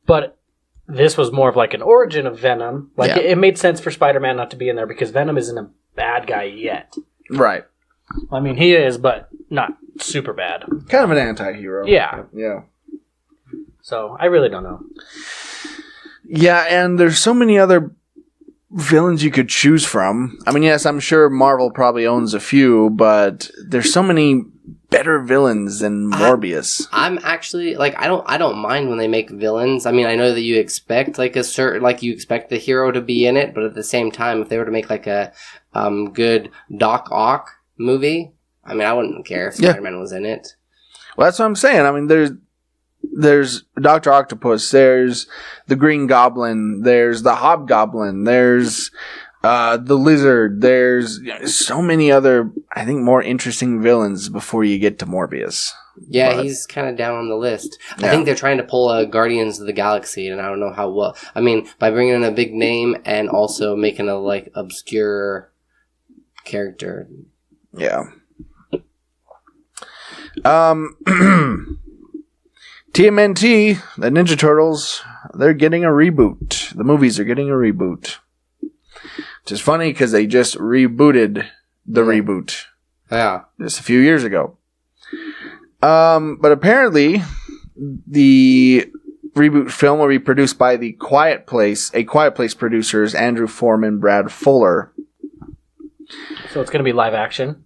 But this was more of like an origin of Venom. Like it made sense for Spider-Man not to be in there because Venom isn't a bad guy yet. Right. I mean, he is, but not super bad. Kind of an anti-hero. Yeah. Yeah. So, I really don't know. Yeah, and there's so many other villains you could choose from. I mean, yes, I'm sure Marvel probably owns a few, but there's so many better villains than Morbius. I'm actually like I don't mind when they make villains. I mean, I know that you expect like a certain you expect the hero to be in it, but at the same time, if they were to make like a good Doc Ock movie, I mean, I wouldn't care if Spider-Man was in it. Well, that's what I'm saying. I mean, there's Dr. Octopus, there's the Green Goblin, there's the Hobgoblin, there's the Lizard, there's so many other, I think, more interesting villains before you get to Morbius. Yeah, but he's kind of down on the list. Yeah. I think they're trying to pull a Guardians of the Galaxy, and I don't know how well. I mean, by bringing in a big name and also making a like obscure character. Yeah. TMNT, the Ninja Turtles, they're getting a reboot. The movies are getting a reboot. Which is funny because they just rebooted the reboot. Yeah. Just a few years ago. But apparently, the reboot film will be produced by A Quiet Place producers Andrew Foreman, Brad Fuller. So it's going to be live action?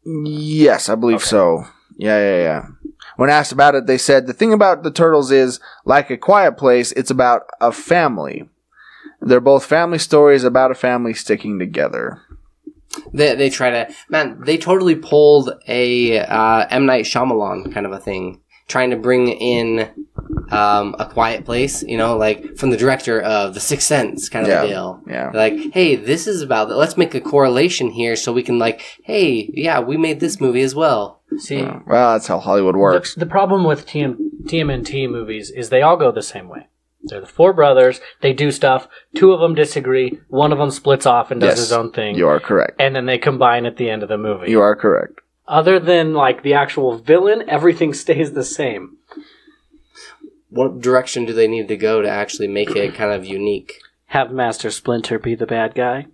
Yes, I believe so. Yeah. When asked about it, they said, the thing about the Turtles is, like A Quiet Place, it's about a family. They're both family stories about a family sticking together. They try to... Man, they totally pulled a M. Night Shyamalan kind of a thing. Trying to bring in A Quiet Place, you know, like from the director of The Sixth Sense kind of a deal. Yeah. They're like, hey, this is about... Let's make a correlation here so we can like, hey, yeah, we made this movie as well. See, well, that's how Hollywood works. The problem with TMNT movies is they all go the same way. They're the four brothers. They do stuff. Two of them disagree. One of them splits off and does his own thing. You are correct. And then they combine at the end of the movie. You are correct. Other than like the actual villain, everything stays the same. What direction do they need to go to actually make it kind of unique? Have Master Splinter be the bad guy.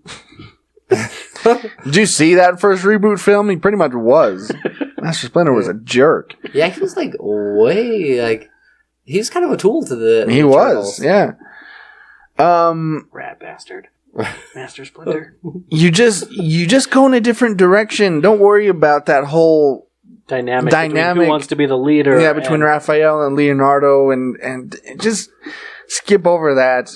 Did you see that first reboot film? He pretty much was. Master Splinter was a jerk. Yeah, he was like way like he was kind of a tool to the He was, yeah. Rat bastard. Master Splinter. You just go in a different direction. Don't worry about that whole dynamic between who wants to be the leader. Yeah, between Raphael and Leonardo, and just skip over that.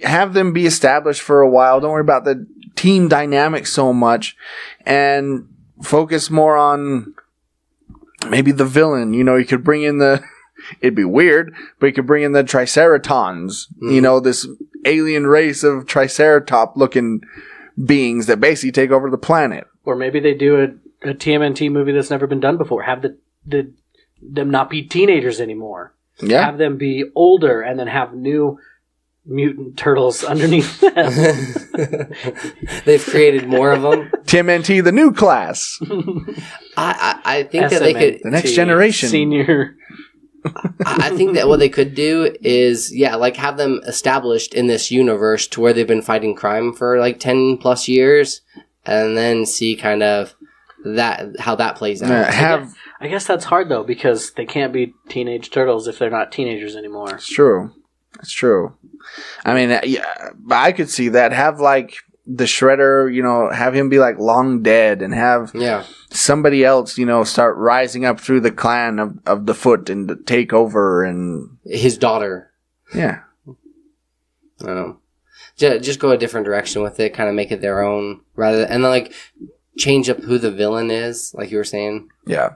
Have them be established for a while. Don't worry about the team dynamic so much, and focus more on maybe the villain. You know, you could bring in it'd be weird, but you could bring in the Triceratons. Mm-hmm. You know, this alien race of Triceratop-looking beings that basically take over the planet. Or maybe they do a TMNT movie that's never been done before. Have them not be teenagers anymore. Yeah. Have them be older and then have new mutant turtles underneath them. They've created more of them. TMNT, the new class. I think that they could... The next generation. Senior... I think that what they could do is, like have them established in this universe to where they've been fighting crime for like 10 plus years, and then see kind of how that plays out. I guess that's hard though, because they can't be teenage turtles if they're not teenagers anymore. It's true. I mean, I could see that. Have like the Shredder, you know, have him be like long dead, and have somebody else, you know, start rising up through the clan of the Foot and take over, and his daughter. Yeah. I don't know. Just go a different direction with it, kind of make it their own, and then like change up who the villain is, like you were saying. Yeah.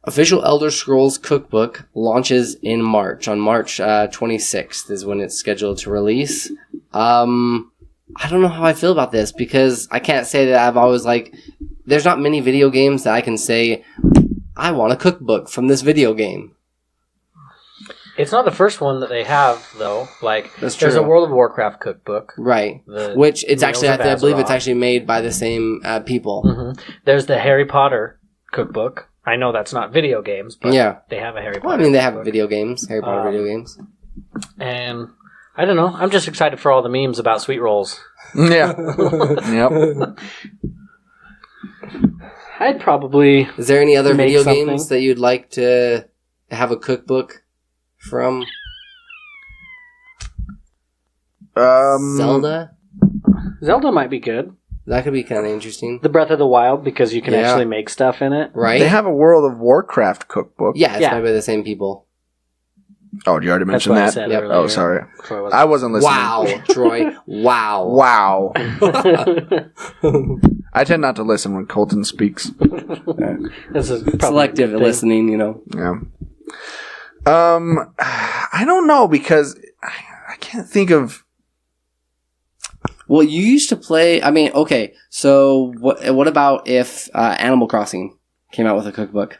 Official Elder Scrolls cookbook launches in March. On March 26th is when it's scheduled to release. I don't know how I feel about this because I can't say that I've always like. There's not many video games that I can say I want a cookbook from this video game. It's not the first one that they have, though. Like, That's there's true. a World of Warcraft cookbook. Right. The Which it's Meals actually, of I believe it's Azeroth. actually made by the same people. Mm-hmm. There's the Harry Potter cookbook. I know that's not video games, but Yeah. they have a Harry Potter Well, I mean, they have cookbook. video games, Harry Potter video games. And I don't know. I'm just excited for all the memes about sweet rolls. Yeah. Yep. I'd probably... Is there any other Make video something. games that you'd like to have a cookbook from? Zelda? Zelda might be good. That could be kind of interesting. The Breath of the Wild, because you can Yeah. actually make stuff in it. Right? They have a World of Warcraft cookbook. Yeah, it's Yeah. made by the same people. Oh, did you already That's mention what I that? said Yep. earlier. Oh, sorry. Troy wasn't- I wasn't listening. Wow, Troy. Wow. Wow. I tend not to listen when Colton speaks. This is probably Selective a good thing. listening, you know. Yeah. I don't know because I can't think of. Well, you used to play. I mean, okay. So, what about if Animal Crossing came out with a cookbook?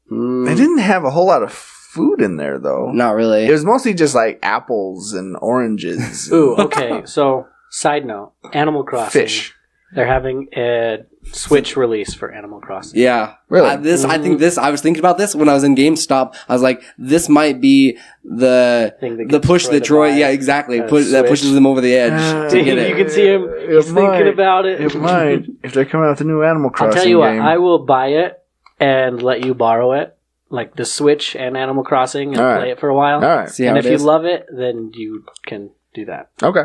They didn't have a whole lot of food in there though. Not really. It was mostly just like apples and oranges. Ooh, okay. So, side note, Animal Crossing. Fish. They're having a Switch release for Animal Crossing. Yeah, Really? I was thinking about this when I was in GameStop. I was like, this might be the Thing that the gets push Troy that to Troy. buy Yeah, exactly. a That Switch. pushes them over the edge to get You it. can see him. He's thinking about it. It might if they're coming out with a new Animal I'll Crossing tell you what, game. I will buy it and let you borrow it, like the Switch and Animal Crossing, and All right. play it for a while. All right. See how And it if you is? love it, then you can do that. Okay.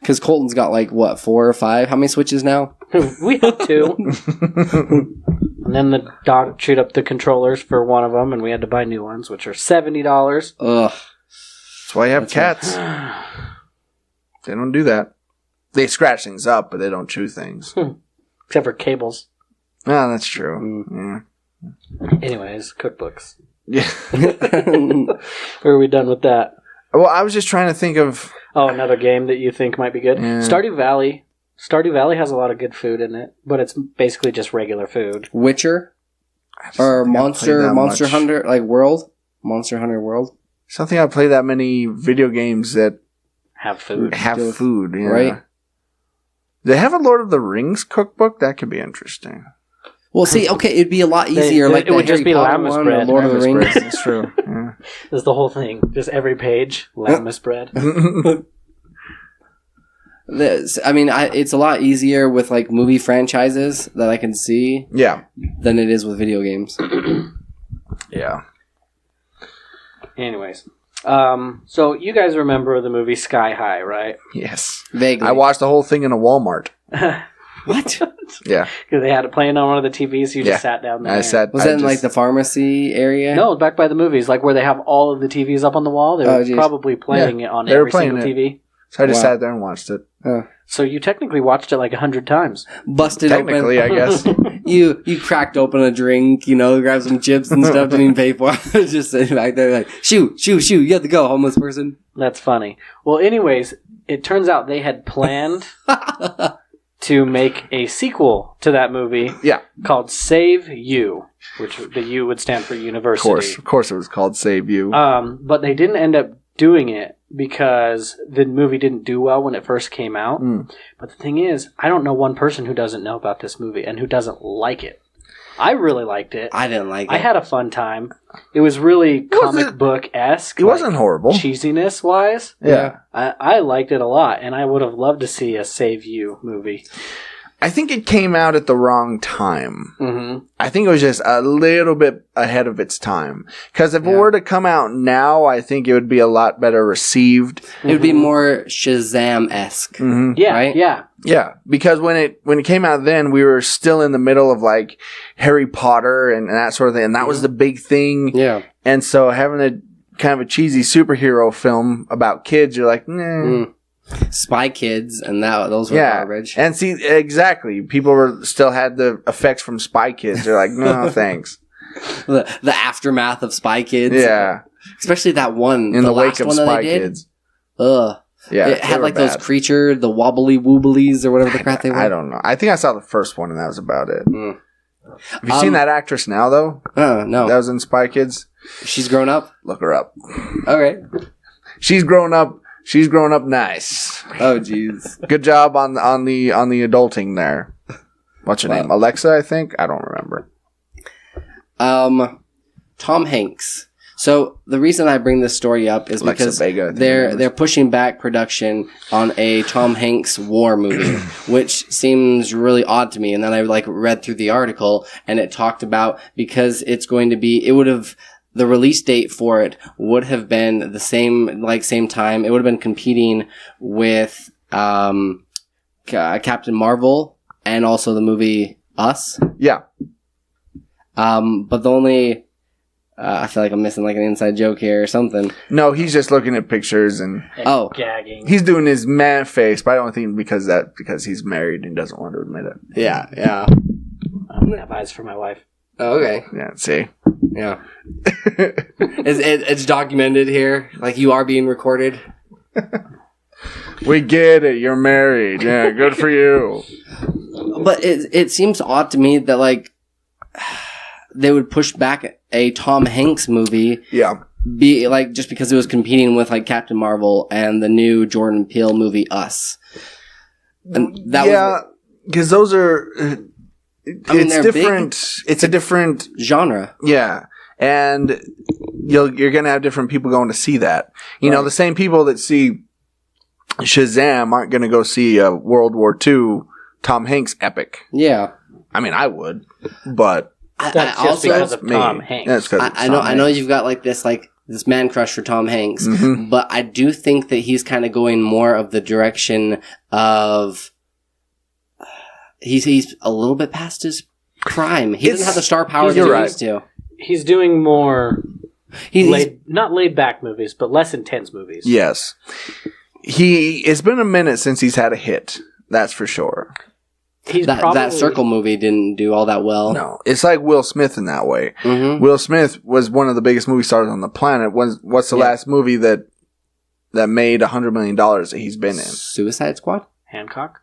Because Colton's got like what 4 or 5? How many Switches now? We have two. And then the dog chewed up the controllers for one of them, and we had to buy new ones, which are $70. Ugh. That's why you have cats. They don't do that. They scratch things up, but they don't chew things. Except for cables. Ah, that's true. Anyways, cookbooks. Yeah. Or are we done with that? Well, I was just trying to think of. Oh, another game that you think might be good? Yeah. Stardew Valley. Stardew Valley has a lot of good food in it, but it's basically just regular food. Witcher I just or don't think I played that Monster much. Hunter like World, Monster Hunter World, Something I play that many video games that Have food. have food. Yeah. right? They have a Lord of the Rings cookbook. That could be interesting. Well, see, okay, it'd be a lot easier. It Like would the just Harry be Potter Lammas one, bread. or Lord of the Lammas Rings. bread, That's true. Yeah. That's the whole thing. Just every page, lammas bread. It's a lot easier with like movie franchises that I can see Yeah. than it is with video games. Yeah. Anyways. So you guys remember the movie Sky High, right? Yes. Vaguely. I watched the whole thing in a Walmart. What? Yeah. Because they had it playing on one of the TVs, you Yeah. just sat down there. I said. Was that in like the pharmacy area? No, back by the movies, like where they have all of the TVs up on the wall. They were geez. probably playing it on they were every playing single it. TV. So I just Wow. sat there and watched it. So you technically watched it like 100 times. Busted Technically, open. I guess. You cracked open a drink, grabbed some chips and stuff, didn't even pay for it. Just sitting back there like, shoot, you have to go, homeless person. That's funny. Well, anyways, it turns out they had planned to make a sequel to that movie Yeah. called Save You, which the U would stand for University. Of course, it was called Save You. But they didn't end up doing it because the movie didn't do well when it first came out. But the thing is, I don't know one person who doesn't know about this movie and who doesn't like it. I really liked it. I didn't like it. I had a fun time. It was really comic book-esque. It wasn't horrible. Cheesiness-wise. Yeah. I liked it a lot, and I would have loved to see a Save You movie. I think it came out at the wrong time. Mm-hmm. I think it was just a little bit ahead of its time. Because if it were to come out now, I think it would be a lot better received. It would be more Shazam-esque. Yeah, Right? yeah. Yeah, because when it came out then, we were still in the middle of like Harry Potter and that sort of thing. And that was the big thing. Yeah. And so having a kind of a cheesy superhero film about kids, you're like, nah. Spy Kids, and those were garbage. And see, exactly. People still had the effects from Spy Kids. They're like, no, thanks. The aftermath of Spy Kids. Yeah. Especially that one. In the wake last of one that Spy they did. Kids. Ugh. Yeah, it had they like were those bad. creature, the wobbly wooblies or whatever the crap they were. I don't know. I think I saw the first one and that was about it. Mm. Have you seen that actress now, though? No. That was in Spy Kids? She's grown up? Look her up. Okay. She's grown up. She's grown up nice. Oh, jeez. Good job on the adulting there. What's her name? Alexa, I think? I don't remember. Tom Hanks. So the reason I bring this story up is Alexa because Vega, I think they're pushing back production on a Tom Hanks war movie, which seems really odd to me. And then I read through the article and it talked about because it's going to be the release date for it would have been the same time. It would have been competing with Captain Marvel and also the movie Us. Yeah. But the only I feel like I'm missing an inside joke here or something. No, he's just looking at pictures and gagging. He's doing his man face, but I don't think because he's married and doesn't want to admit it. Yeah. I don't have eyes for my wife. Oh, okay. Yeah, see. Yeah. It's documented here. You are being recorded. We get it. You're married. Yeah, good for you. But it seems odd to me that they would push back a Tom Hanks movie. Yeah. Be just because it was competing with Captain Marvel and the new Jordan Peele movie Us. And that because those are. It's different. It's a different genre. Yeah, and you're gonna have different people going to see that. You know, the same people that see Shazam aren't gonna go see a World War II Tom Hanks epic. Yeah, I mean, I would, but that's just because of Tom Hanks. I know you've got this man crush for Tom Hanks, but I do think that he's kind of going more of the direction of he's a little bit past his prime. He doesn't have the star power that he used to. He's doing more not laid back movies, but less intense movies. Yes, it's been a minute since he's had a hit. That's for sure. That Circle movie didn't do all that well. No, it's like Will Smith in that way. Mm-hmm. Will Smith was one of the biggest movie stars on the planet. What's the last movie that made $100 million that he's been in? Suicide Squad? Hancock?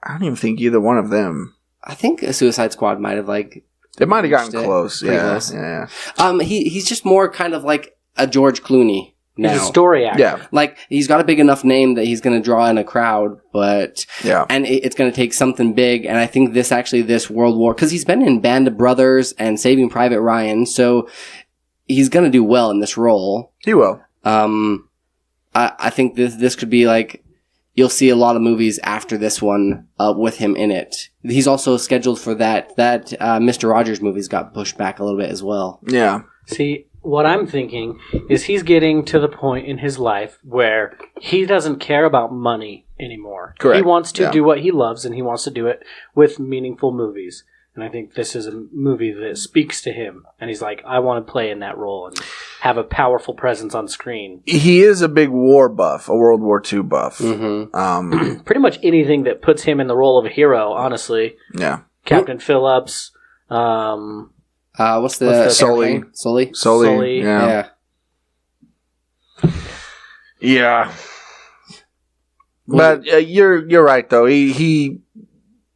I don't even think either one of them. I think Suicide Squad might have It might have gotten close. Close. Yeah. He's just more kind of like a George Clooney. Now. He's a story actor. Yeah. He's got a big enough name that he's going to draw in a crowd, but and it's going to take something big. And I think this World War, because he's been in Band of Brothers and Saving Private Ryan, so he's going to do well in this role. He will. I think this could be you'll see a lot of movies after this one with him in it. He's also scheduled for that Mr. Rogers movie's got pushed back a little bit as well. Yeah. See, what I'm thinking is he's getting to the point in his life where he doesn't care about money anymore. Correct. He wants to do what he loves, and he wants to do it with meaningful movies. And I think this is a movie that speaks to him. And he's like, I want to play in that role and have a powerful presence on screen. He is a big war buff, a World War II buff. Mm-hmm. Pretty much anything that puts him in the role of a hero, honestly. Yeah. Captain Phillips. What's the Sully? Sully. Yeah. Yeah. But you're right though. He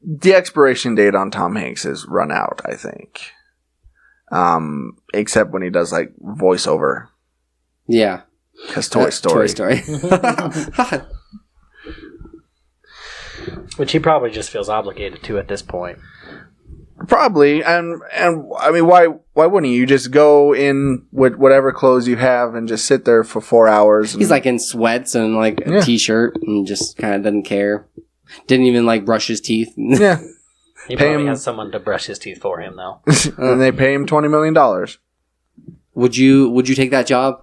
the expiration date on Tom Hanks is run out, I think. Except when he does voiceover. Yeah. Because Toy Story. Which he probably just feels obligated to at this point. Probably, and I mean, why wouldn't you just go in with whatever clothes you have and just sit there for 4 hours? He's in sweats and a t-shirt and just kind of doesn't care. Didn't even brush his teeth. Yeah, he probably has someone to brush his teeth for him though. And they pay him $20 million. Would you take that job?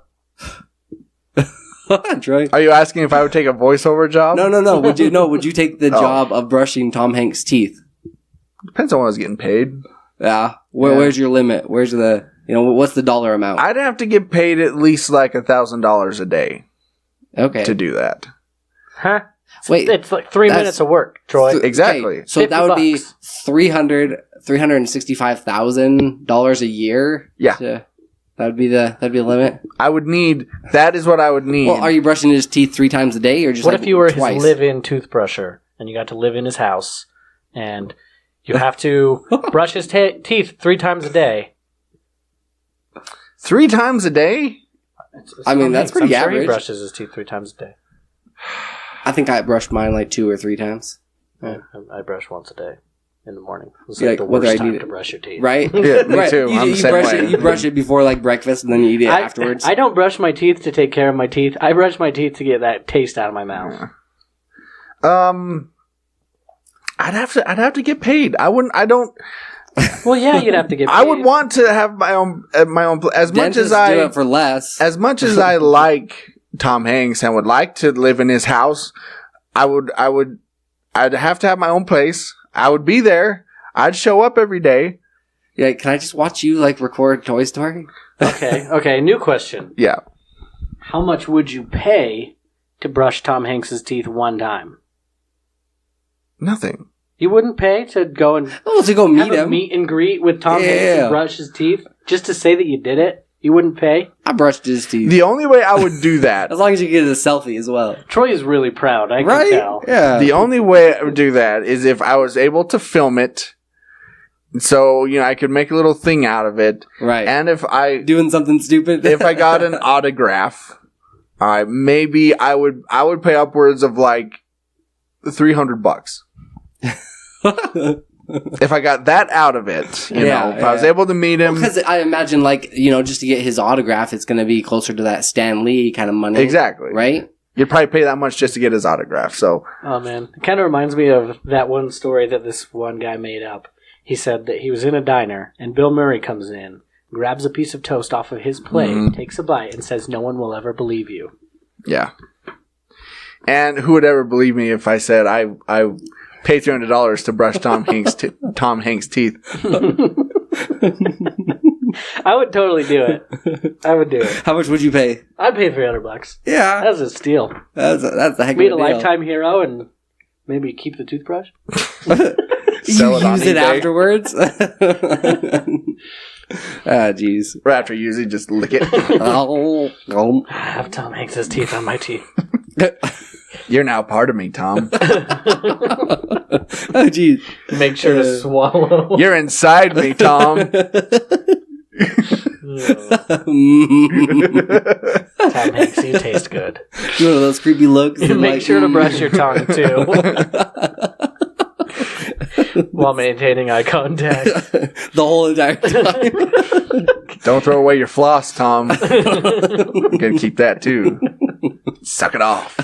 Troy? Are you asking if I would take a voiceover job? No. Would you take the job of brushing Tom Hanks' teeth? Depends on what I was getting paid. Yeah. Where's your limit? Where's the what's the dollar amount? I'd have to get paid at least $1,000 a day. Okay. To do that. Huh? Wait, it's 3 minutes of work, Troy. Exactly. Okay, so that would be $365,000 a year. Yeah. That'd be the limit. That is what I would need. Well, are you brushing his teeth 3 times a day, or just what like if you were twice? his live-in toothbrusher and you got to live in his house and you have to brush his teeth 3 times a day? 3 times a day? I mean, that's pretty I'm sure average. he brushes his teeth 3 times a day. I think I brushed mine like 2 or 3 times. Yeah. I brush once a day in the morning. It's Yeah, like the whether worst I need time it. to brush your teeth. Right? Yeah, me Right. too. I'm the same way. You brush it before like breakfast, and then you eat it afterwards. I don't brush my teeth to take care of my teeth. I brush my teeth to get that taste out of my mouth. I'd have to get paid. Well, yeah, you'd have to get paid. I would want to have my own as much Dentists as do it for less. As much as I like Tom Hanks and would like to live in his house, I'd have to have my own place. I would be there. I'd show up every day. Yeah, can I just watch you like record Toy Story? Okay, new question. Yeah. How much would you pay to brush Tom Hanks's teeth one time? Nothing. You wouldn't pay to go and to go meet have a him. meet and greet with Tom Hanks and brush his teeth just to say that you did it? You wouldn't pay? I brushed his teeth. The only way I would do that, as long as you get a selfie as well. Troy is really proud. I Right? can tell. Yeah. the only way I would do that is if I was able to film it, so I could make a little thing out of it. Right. And if I doing something stupid, if I got an autograph, maybe I would pay upwards of like $300. If I got that out of it, if I was able to meet him. Because I imagine, like, just to get his autograph, it's going to be closer to that Stan Lee kind of money. Exactly. Right? You'd probably pay that much just to get his autograph. So. Oh, man. It kind of reminds me of that one story that this one guy made up. He said that he was in a diner, and Bill Murray comes in, grabs a piece of toast off of his plate, takes a bite, and says, "No one will ever believe you." Yeah. And who would ever believe me if I said I pay $300 to brush Tom Hanks' teeth? I would totally do it. I would do it. How much would you pay? I'd pay $300. Yeah. That's a steal. That's a heck of a Meet deal. a lifetime hero and maybe keep the toothbrush. Sell it on use it eBay. afterwards? Jeez. Right after you use it, just lick it. Oh. I have Tom Hanks' teeth on my teeth. You're now part of me, Tom. Oh, jeez. Make sure to swallow. You're inside me, Tom. Tom Hanks, you taste good. You know those creepy looks? Make sure to brush your tongue, too. While maintaining eye contact. The whole entire time. Don't throw away your floss, Tom. I'm gonna keep that too. Suck it off.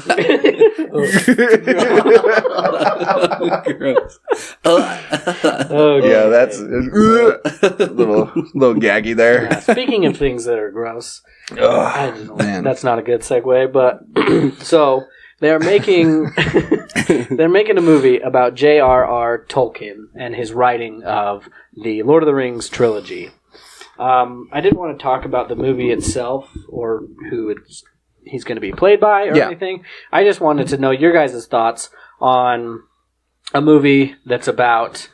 Gross. Okay. Yeah, that's a little gaggy there. Yeah, speaking of things that are gross, I don't know, man. that's not a good segue, but so they're making a movie about JRR Tolkien and his writing of the Lord of the Rings trilogy. I didn't want to talk about the movie itself or who he's going to be played by or anything. I just wanted to know your guys' thoughts on a movie that's about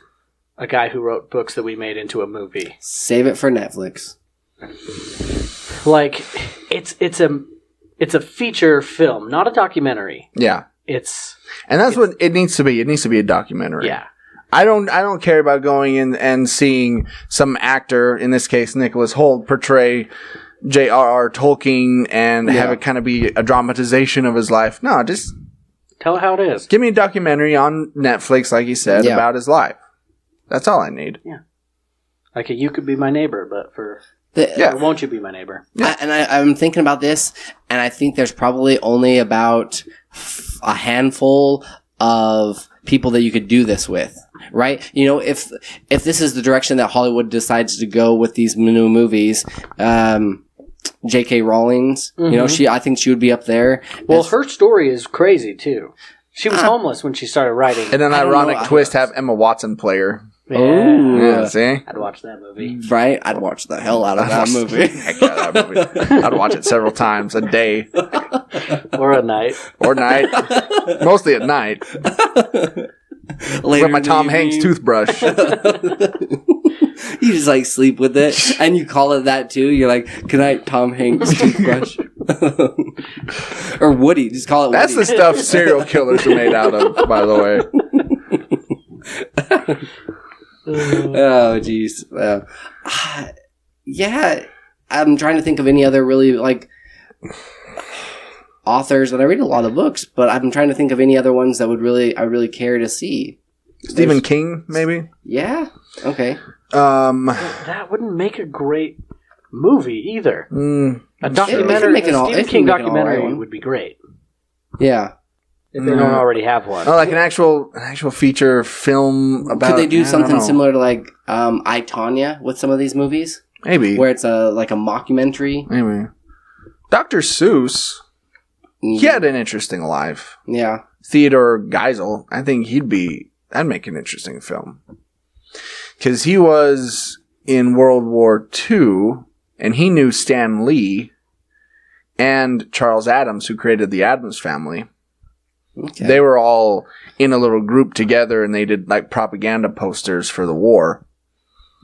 a guy who wrote books that we made into a movie. Save it for Netflix. Like, it's a feature film, not a documentary. Yeah. And that's what it needs to be. It needs to be a documentary. Yeah. I don't care about going in and seeing some actor, in this case Nicholas Hoult, portray JRR Tolkien and have it kind of be a dramatization of his life. No, just tell it how it is. Give me a documentary on Netflix, like you said, about his life. That's all I need. Yeah. Like You Could Be My Neighbor, but for... Or Won't You Be My Neighbor? Yeah. I'm thinking about this, and I think there's probably only about a handful of people that you could do this with, right? If this is the direction that Hollywood decides to go with these new movies, J.K. Rowling's, I think she would be up there. Well, her story is crazy too. She was homeless when she started writing. And an ironic twist, have Emma Watson play her. Yeah, see? I'd watch that movie. Right? I'd watch the hell out of that movie. Heck yeah, that movie. I'd watch it several times a day. Or a night. Mostly at night. Later With my Tom Hanks toothbrush. You just like sleep with it, and you call it that too. You're like, "Good night, Tom Hanks toothbrush," or Woody. Just call it. That's Woody. the stuff serial killers are made out of, by the way. Oh, jeez. Yeah, I'm trying to think of any other really like authors, and I read a lot of books, but I'm trying to think of any other ones that I really care to see. Stephen King, maybe? Yeah. Okay. That wouldn't make a great movie either. A documentary, a Stephen King documentary would be great. Yeah. If they don't already have one. Oh, like an actual feature film about... Could they do something similar to like I, Tonya with some of these movies? Maybe. Where it's like a mockumentary? Maybe. Dr. Seuss, he had an interesting life. Yeah. Theodore Geisel, I think that'd make an interesting film. Because he was in World War II, and he knew Stan Lee and Charles Addams, who created the Addams Family. Okay. They were all in a little group together, and they did like propaganda posters for the war.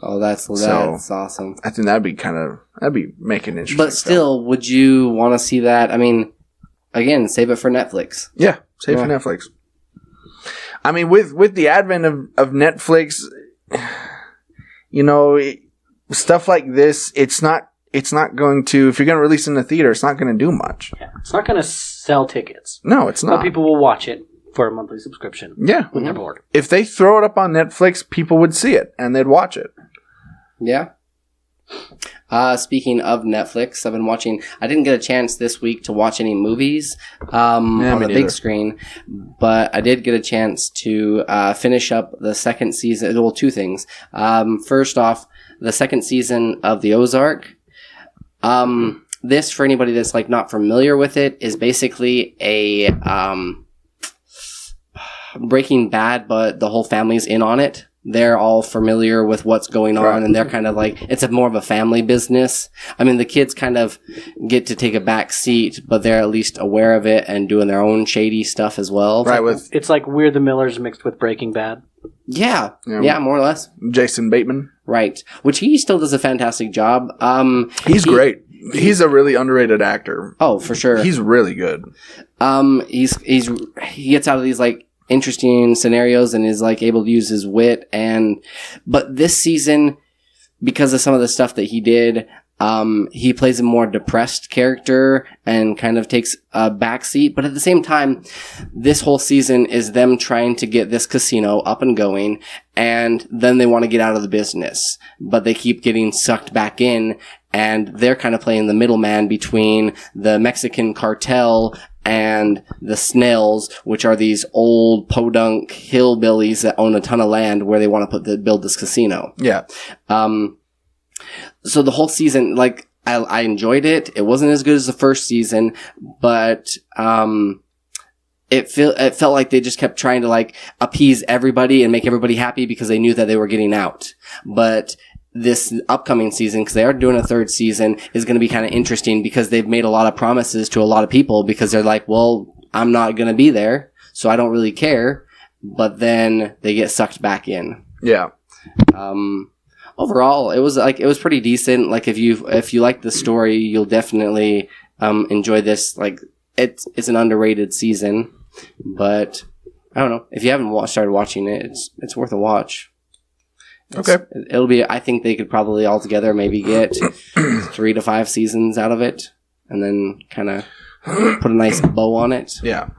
Oh, that's awesome. I think that'd be making interesting. But still, film. Would you want to see that? I mean, again, save it for Netflix. Yeah, save it for Netflix. I mean, with the advent of Netflix, you know, stuff like this, it's not going to, if you're going to release it in the theater, it's not going to do much. Yeah, it's not going to sell tickets. No, it's not. But people will watch it for a monthly subscription. Yeah. When they're bored. If they throw it up on Netflix, people would see it and they'd watch it. Yeah. Speaking of Netflix, I didn't get a chance this week to watch any movies on the big screen, but I did get a chance to finish up the second season. Well, two things. First off, the second season of The Ozark. This, for anybody that's like not familiar with it, is basically a Breaking Bad, but the whole family's in on it. They're all familiar with what's going on, and they're kind of like, it's more of a family business. I mean, the kids kind of get to take a back seat, but they're at least aware of it and doing their own shady stuff as well. Right, it's like We're the Millers mixed with Breaking Bad. Yeah, more or less. Jason Bateman. Right, which he still does a fantastic job. He's great. He's a really underrated actor. Oh, for sure. He's really good. He gets out of these like interesting scenarios and is like able to use his wit, but this season, because of some of the stuff that he did, he plays a more depressed character and kind of takes a backseat. But at the same time, this whole season is them trying to get this casino up and going, and then they want to get out of the business, but they keep getting sucked back in, and they're kind of playing the middleman between the Mexican cartel and the Snells, which are these old podunk hillbillies that own a ton of land where they want to build this casino. Yeah. So the whole season, like, I enjoyed it. It wasn't as good as the first season, but it felt like they just kept trying to like appease everybody and make everybody happy because they knew that they were getting out. But this upcoming season, because they are doing a third season, is going to be kind of interesting because they've made a lot of promises to a lot of people because they're like, well, I'm not going to be there, so I don't really care. But then they get sucked back in. Yeah. Overall, it was pretty decent. Like if you like the story, you'll definitely enjoy this. Like it's an underrated season, but I don't know if you haven't started watching it, it's worth a watch. It'll be. I think they could probably altogether maybe get 3 to 5 seasons out of it, and then kind of put a nice bow on it. Yeah.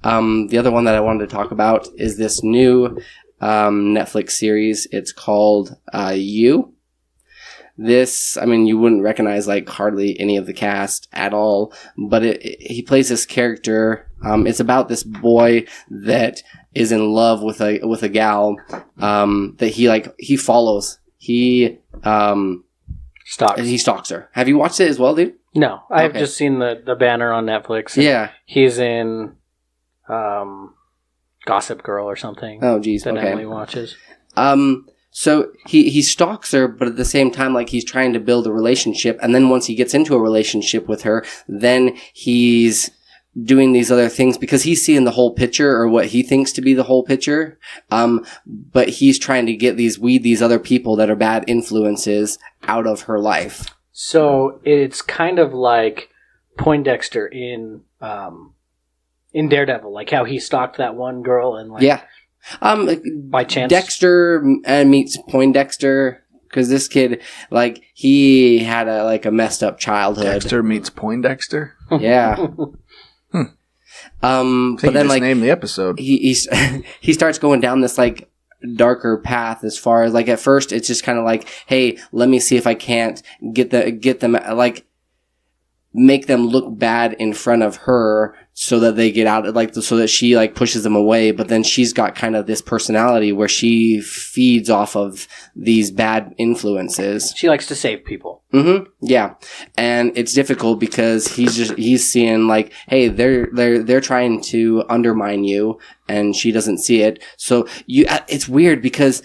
The other one that I wanted to talk about is this new Netflix series. It's called You. This, I mean, you wouldn't recognize like hardly any of the cast at all, but he plays this character. It's about this boy that is in love with a gal that he follows. He stalks her. Have you watched it as well, dude? No, I've just seen the banner on Netflix. Yeah, he's in Gossip Girl or something. Oh, geez, that Emily watches. So he stalks her, but at the same time, like he's trying to build a relationship. And then once he gets into a relationship with her, then he's doing these other things because he's seeing the whole picture or what he thinks to be the whole picture. But he's trying to get these other people that are bad influences out of her life. So it's kind of like Poindexter in Daredevil, like how he stalked that one girl and by chance. Dexter meets Poindexter. Because this kid, like, he had a messed up childhood. Dexter meets Poindexter? Yeah. But then, like, name the episode. He starts going down this, like, darker path as far as, like, at first it's just kind of like, hey, let me see if I can't get them, like, make them look bad in front of her so that they get out, like, so that she, like, pushes them away. But then she's got kind of this personality where she feeds off of these bad influences. She likes to save people. Mm-hmm. Yeah. And it's difficult because he's seeing, like, hey, they're trying to undermine you, and she doesn't see it. So it's weird because,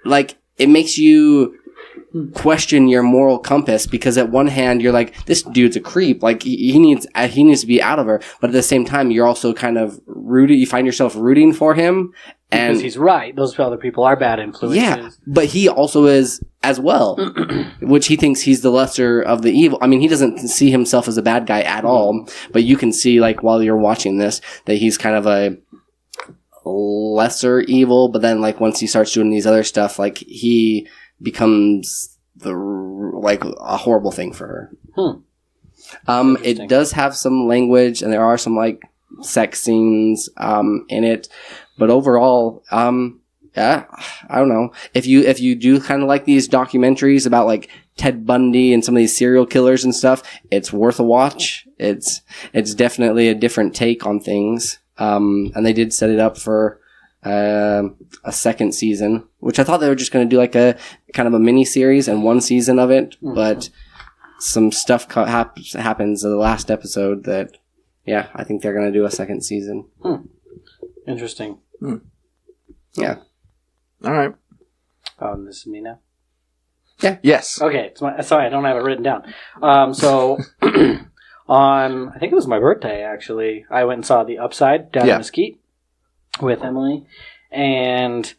like, it makes you question your moral compass, because at one hand you're like, this dude's a creep, like he needs to be out of her, but at the same time you're also kind of you find yourself rooting for him, and because he's right, those other people are bad influences. Yeah, but he also is as well, which he thinks he's the lesser of the evil. I mean, he doesn't see himself as a bad guy at all, but you can see, like, while you're watching this, that he's kind of a lesser evil, but then, like, once he starts doing these other stuff, like, he becomes a horrible thing for her. It does have some language, and there are some, like, sex scenes in it, but overall, yeah, I don't know. If you do kind of like these documentaries about, like, Ted Bundy and some of these serial killers and stuff, it's worth a watch. It's definitely a different take on things, and they did set it up for a second season, which I thought they were just going to do, like, a kind of a mini series and one season of it, but some stuff happens in the last episode that, yeah, I think they're going to do a second season. Interesting. Yeah. All right. This is me now? Yeah. Yes. Okay. Sorry, I don't have it written down. So on, I think it was my birthday, actually, I went and saw The Upside down in Mesquite with Emily. And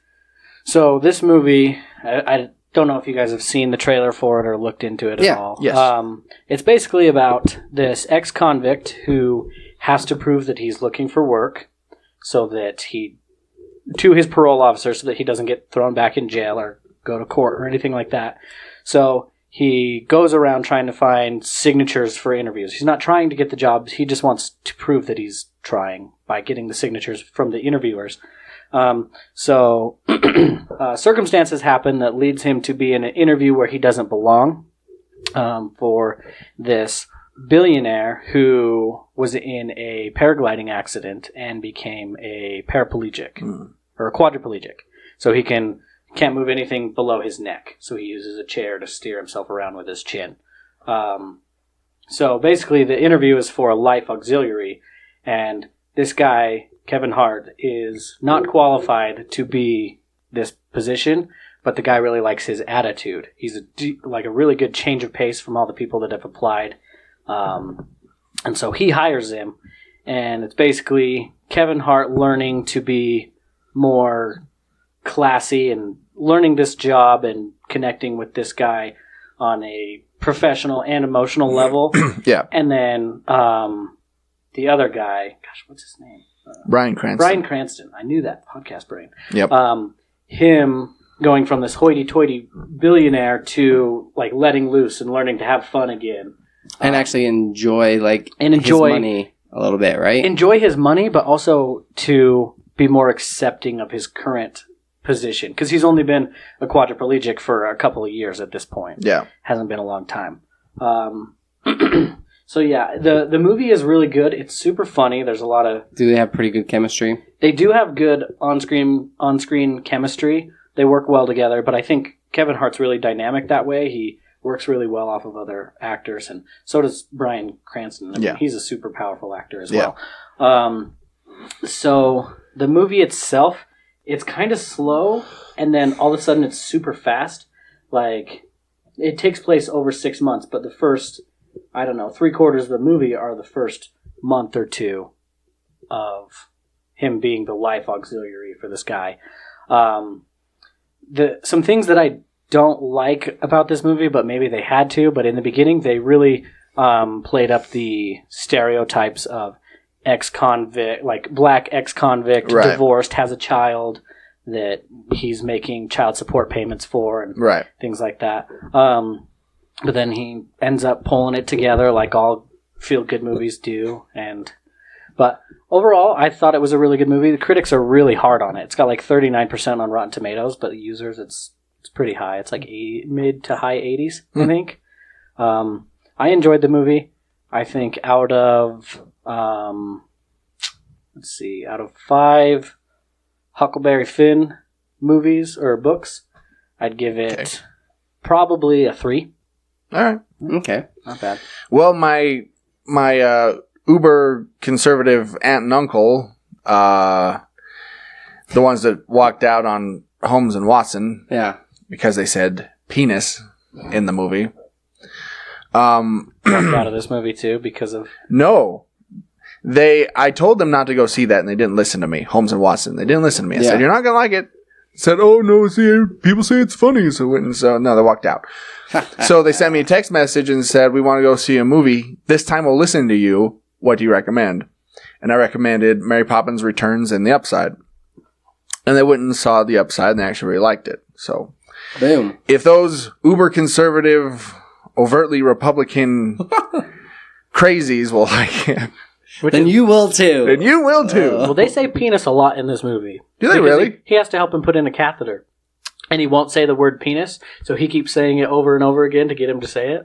so this movie, I don't know if you guys have seen the trailer for it or looked into it at all. Yes. It's basically about this ex-convict who has to prove that he's looking for work so that to his parole officer, so that he doesn't get thrown back in jail or go to court or anything like that. So he goes around trying to find signatures for interviews. He's not trying to get the jobs. He just wants to prove that he's trying by getting the signatures from the interviewers. So circumstances happen that leads him to be in an interview where he doesn't belong, for this billionaire who was in a paragliding accident and became a paraplegic or a quadriplegic. So he can't move anything below his neck. So he uses a chair to steer himself around with his chin. So basically the interview is for a life auxiliary, and this guy, Kevin Hart, is not qualified to be this position, but the guy really likes his attitude. He's a really good change of pace from all the people that have applied. And so he hires him, and it's basically Kevin Hart learning to be more classy and learning this job and connecting with this guy on a professional and emotional level. Yeah. And then the other guy, gosh, what's his name? Bryan Cranston. Bryan Cranston. I knew that, podcast brain. Yep. Him going from this hoity-toity billionaire to, like, letting loose and learning to have fun again. And actually enjoy his money a little bit, right? Enjoy his money, but also to be more accepting of his current position. Because he's only been a quadriplegic for a couple of years at this point. Yeah. Hasn't been a long time. So yeah, the movie is really good. It's super funny. There's a lot of... Do they have pretty good chemistry? They do have good on-screen chemistry. They work well together, but I think Kevin Hart's really dynamic that way. He works really well off of other actors, and so does Bryan Cranston. I mean, he's a super powerful actor as well. So the movie itself, it's kind of slow, and then all of a sudden it's super fast. Like, it takes place over 6 months, but the first, I don't know, 3/4 of the movie are the first month or two of him being the life auxiliary for this guy. Some things that I don't like about this movie, but maybe they had to, but in the beginning they really played up the stereotypes of ex-convict, like black ex-convict, Right. divorced, has a child that he's making child support payments for and Right. things like that. But then he ends up pulling it together like all feel-good movies do. But overall, I thought it was a really good movie. The critics are really hard on it. It's got like 39% on Rotten Tomatoes, but the users, it's pretty high. It's like mid to high 80s, I think. I enjoyed the movie. I think out of 5 Huckleberry Finn movies or books, I'd give it probably a 3. All right. Okay. Not bad. Well, my uber conservative aunt and uncle, the ones that walked out on Holmes and Watson, Yeah. because they said penis in the movie. Walked out of this movie too because of... No. I told them not to go see that, and they didn't listen to me. Holmes and Watson. They didn't listen to me. I said, you're not going to like it. I said, oh, no, see, people say it's funny. So no, they walked out. So they sent me a text message and said, we want to go see a movie. This time we'll listen to you. What do you recommend? And I recommended Mary Poppins Returns and The Upside. And they went and saw The Upside, and they actually really liked it. So, boom. If those uber conservative, overtly Republican crazies will like it, then you will too. Then you will too. Well, they say penis a lot in this movie. Do they really? He has to help him put in a catheter. And he won't say the word penis, so he keeps saying it over and over again to get him to say it.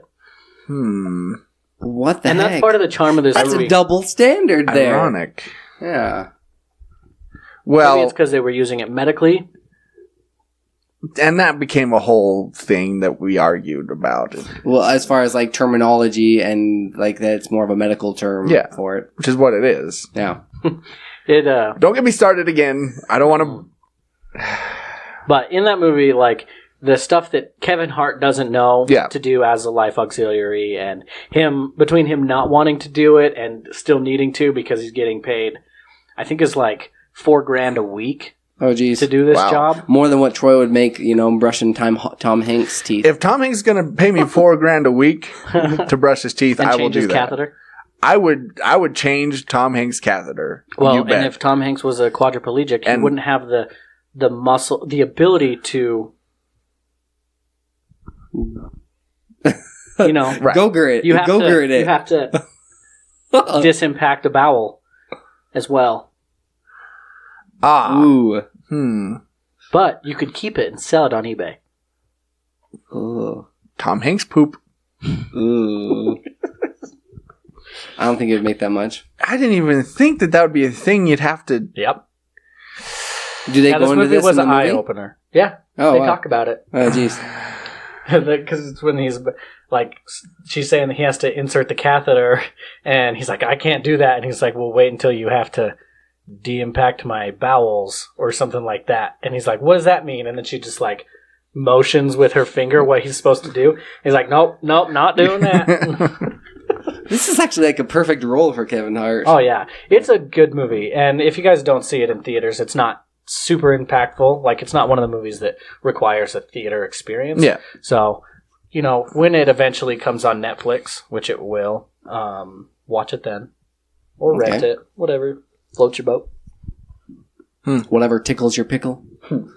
What the heck? And that's part of the charm of this movie. That's a double standard there. Ironic. Yeah. Well, maybe it's because they were using it medically. And that became a whole thing that we argued about. Well, as far as like terminology and like that, it's more of a medical term for it, which is what it is. Yeah. Don't get me started again. I don't want to. But in that movie, like the stuff that Kevin Hart doesn't know to do as a life auxiliary, and between him not wanting to do it and still needing to because he's getting paid, I think is like $4,000 a week. Oh, geez. To do this job. More than what Troy would make, brushing Tom Hanks' teeth. If Tom Hanks is going to pay me $4,000 a week to brush his teeth, I will do that. Catheter? I would change Tom Hanks' catheter. Well, and if Tom Hanks was a quadriplegic, he wouldn't have the muscle, the ability to, Go-gur it. You have to disimpact a bowel as well. Ooh. But you could keep it and sell it on eBay. Ooh. Tom Hanks poop. Ooh. I don't think it would make that much. I didn't even think that would be a thing you'd have to... Yep. Do they go into this was in the an movie? eye-opener. Yeah. Oh, they wow. talk about it. Oh, jeez. Because it's when he's like, she's saying that he has to insert the catheter, and he's like, I can't do that. And he's like, well, wait until you have to de-impact my bowels or something like that. And he's like, what does that mean? And then she just like motions with her finger what he's supposed to do. He's like, nope, not doing that. This is actually like a perfect role for Kevin Hart. Oh, yeah. It's a good movie. And if you guys don't see it in theaters, it's not super impactful. Like, it's not one of the movies that requires a theater experience. Yeah. So, when it eventually comes on Netflix, which it will, watch it then. Or rent it. Whatever. Float your boat. Whatever tickles your pickle. You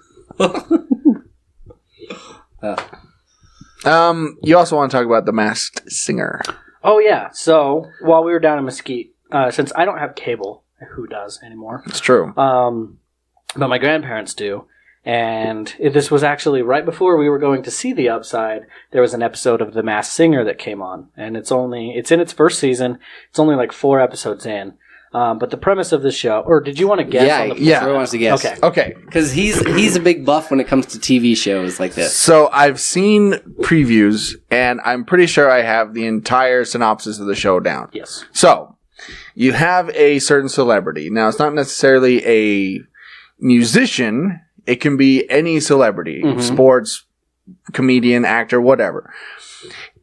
also want to talk about The Masked Singer. Oh, yeah. So, while we were down in Mesquite, since I don't have cable, who does anymore? It's true. But my grandparents do. And this was actually right before we were going to see The Upside. There was an episode of The Masked Singer that came on. And it's in its first season. It's only like 4 episodes in. But the premise of the show, or did you want to guess on the Yeah, Troy wants to guess. Okay. Because he's a big buff when it comes to TV shows like this. So I've seen previews, and I'm pretty sure I have the entire synopsis of the show down. Yes. So, you have a certain celebrity. Now, it's not necessarily a musician. It can be any celebrity. Sports, comedian, actor, whatever.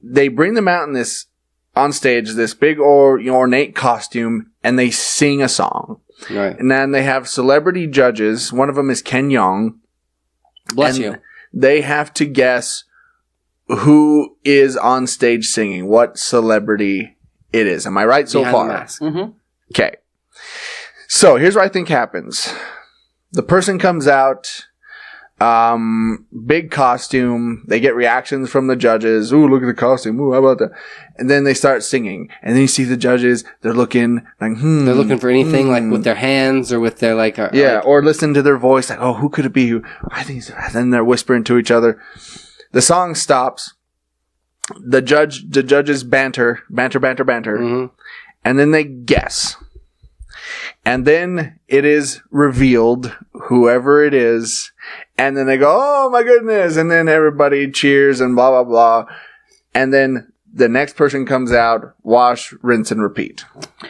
They bring them out in this on stage, this big ornate costume, and they sing a song. Right. And then they have celebrity judges. One of them is Ken Jeong. Bless you. They have to guess who is on stage singing, what celebrity it is. Am I right so Behind far? the mask. Mm-hmm. Okay. So here's what I think happens. The person comes out, big costume. They get reactions from the judges. Ooh, look at the costume. Ooh, how about that? And then they start singing. And then you see the judges. They're looking like, They're looking for anything like with their hands or with their like. Or listen to their voice. Like, oh, who could it be? I think. And then they're whispering to each other. The song stops. The judges banter, Mm-hmm. and then they guess. And then it is revealed, whoever it is. And then they go, oh my goodness. And then everybody cheers and blah, blah, blah. And then the next person comes out, wash, rinse, and repeat.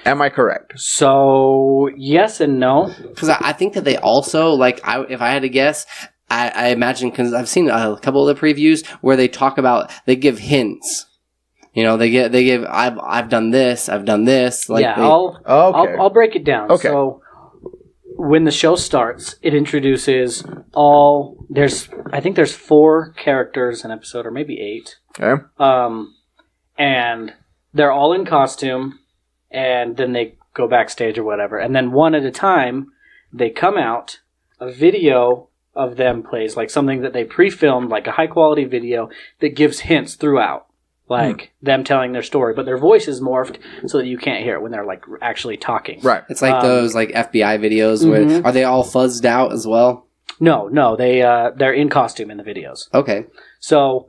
Am I correct? So, yes and no. Because I think that they also, like, if I had to guess, I imagine, because I've seen a couple of the previews where they talk about, they give hints. You know, they give. I've done this. I've done this. Like, yeah, I'll break it down. Okay. So when the show starts, it introduces I think there's 4 characters an episode, or maybe 8. Okay. And they're all in costume, and then they go backstage or whatever, and then one at a time they come out. A video of them plays, like something that they pre-filmed, like a high quality video that gives hints throughout. Like them telling their story, but their voice is morphed so that you can't hear it when they're like actually talking. Right. It's like those like FBI videos where are they all fuzzed out as well? No, they're in costume in the videos. Okay. So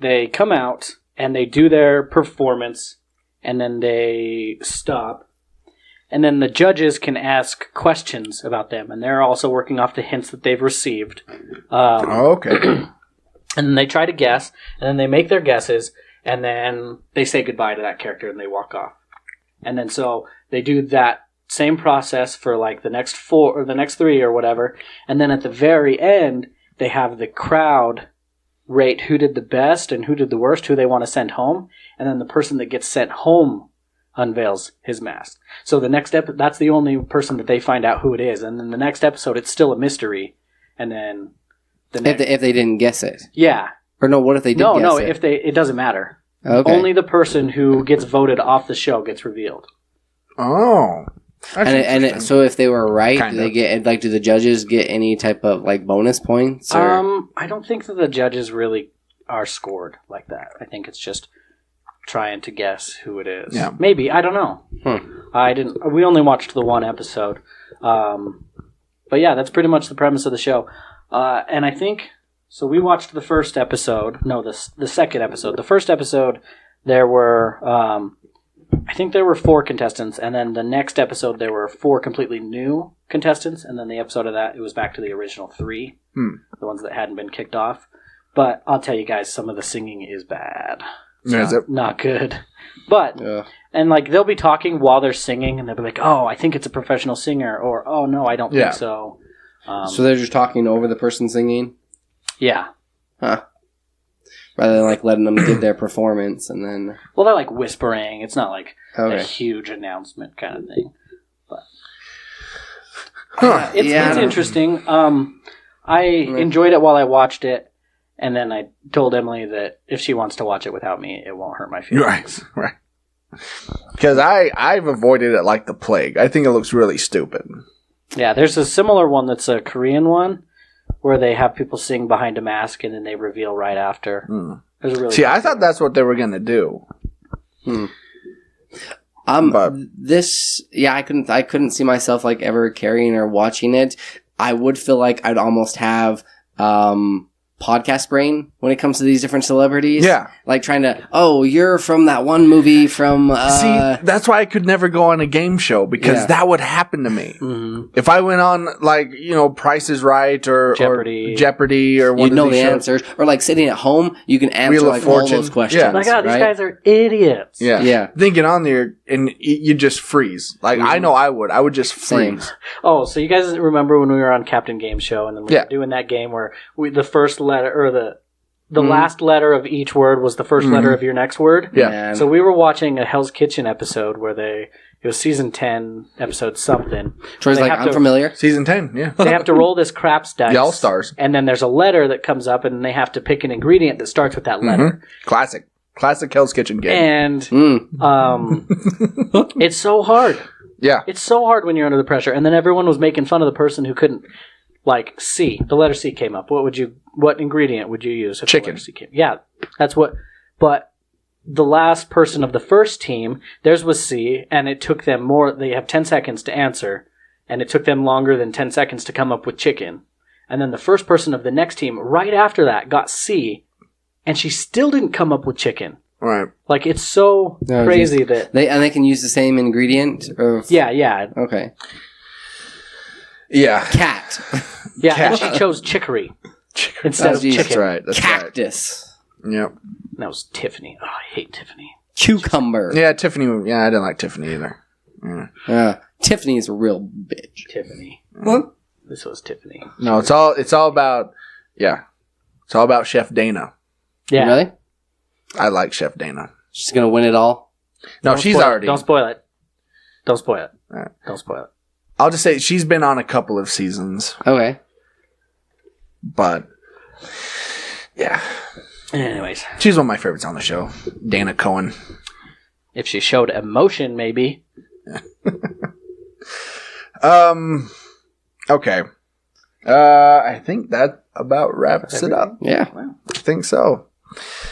they come out and they do their performance, and then they stop, and then the judges can ask questions about them, and they're also working off the hints that they've received. Okay. And then they try to guess, and then they make their guesses, and then they say goodbye to that character and they walk off. And then so they do that same process for like the next 4 or the next 3 or whatever. And then at the very end, they have the crowd rate who did the best and who did the worst, who they want to send home. And then the person that gets sent home unveils his mask. So the next that's the only person that they find out who it is. And then the next episode, it's still a mystery. And then if they didn't guess it. Yeah. Or no, what if they did guess it? No, it doesn't matter. Okay. Only the person who gets voted off the show gets revealed. Oh. So if they were right, Kind do they of. get do the judges get any type of like bonus points? Or? I don't think that the judges really are scored like that. I think it's just trying to guess who it is. Yeah. Maybe, I don't know. We only watched the one episode. But yeah, that's pretty much the premise of the show. And I think, so we watched the first episode. No, the second episode. The first episode, there were, I think there were 4 contestants. And then the next episode, there were 4 completely new contestants. And then the episode of that, it was back to the original 3. The ones that hadn't been kicked off. But I'll tell you guys, some of the singing is bad. Is it? Not good. But, and like, they'll be talking while they're singing. And they'll be like, oh, I think it's a professional singer. Or, oh, no, I don't think so. So they're just talking over the person singing? Yeah. Huh. Rather than like letting them give their performance and then... Well, they're like whispering. It's not like a Okay. huge announcement kind of thing. But Huh. it's interesting. I enjoyed it while I watched it. And then I told Emily that if she wants to watch it without me, it won't hurt my feelings. Right. Because I've avoided it like the plague. I think it looks really stupid. Yeah, there's a similar one that's a Korean one where they have people sing behind a mask and then they reveal right after. There's a really See, I thought that's what they were going to do. But This, I couldn't see myself like ever carrying or watching it. I would feel like I'd almost have podcast brain when it comes to these different celebrities. Yeah. Like trying to, oh, you're from that one movie from... see, that's why I could never go on a game show, because that would happen to me. If I went on, like, Price is Right or Jeopardy or one you'd of know these the shows. answers. Or like sitting at home, you can answer Wheel of like all Fortune. those questions. Yeah. my God, these right? guys are idiots. Yeah. Then get on there and you just freeze. Like, I know I would. I would just Same. freeze. Oh, so you guys remember when we were on Captain Game Show and then we were doing that game where the first letter, or the last letter of each word was the first letter of your next word. Yeah. Man. So we were watching a Hell's Kitchen episode where it was season 10, episode something. Troy's They like, have I'm to- familiar. Season 10, yeah. They have to roll this craps dice. The All-Stars. And then there's a letter that comes up, and they have to pick an ingredient that starts with that letter. Classic Hell's Kitchen game. And Mm. it's so hard. Yeah. It's so hard when you're under the pressure. And then everyone was making fun of the person who couldn't, like, C. The letter C came up. What ingredient would you use if Chicken. the letter C came? Yeah, that's what. But the last person of the first team, theirs was C, and it took them more. They have 10 seconds to answer, and it took them longer than 10 seconds to come up with chicken. And then the first person of the next team, right after that, got C, and she still didn't come up with chicken. Right. Like, it's so No, crazy that. They can use the same ingredient? Yeah. Okay. Yeah. Cat. Yeah, and she chose chicory instead of chicken. That's right. That's right. Cactus. Yep. That was Tiffany. Oh, I hate Tiffany. Cucumber. Yeah, Tiffany. Yeah, I didn't like Tiffany either. Yeah. Tiffany's a real bitch. Tiffany. What? This was Tiffany. No, it's all about. Yeah, it's all about Chef Dana. Yeah. Really? I like Chef Dana. She's gonna win it all? No, Don't she's spoil it. already. Don't spoil it. Don't spoil it. Alright. Don't spoil it. I'll just say she's been on a couple of seasons, Okay. but yeah, Anyways, she's one of my favorites on the show. Dana Cohen. if she showed emotion, maybe. Okay. I think that about wraps it up. Yeah. I think so.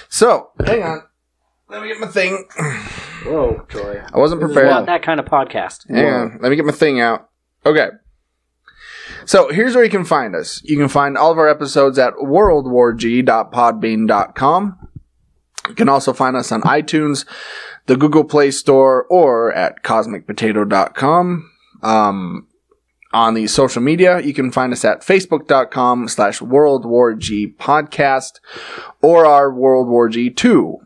So, hang on. Let me get my thing. Whoa, Troy. I wasn't This is prepared. not that kind of podcast. Hang on. Let me get my thing out. Okay. So here's where you can find us. You can find all of our episodes at worldwarg.podbean.com. You can also find us on iTunes, the Google Play Store, or at cosmicpotato.com. On the social media, you can find us at facebook.com/worldwargpodcast or our World War G2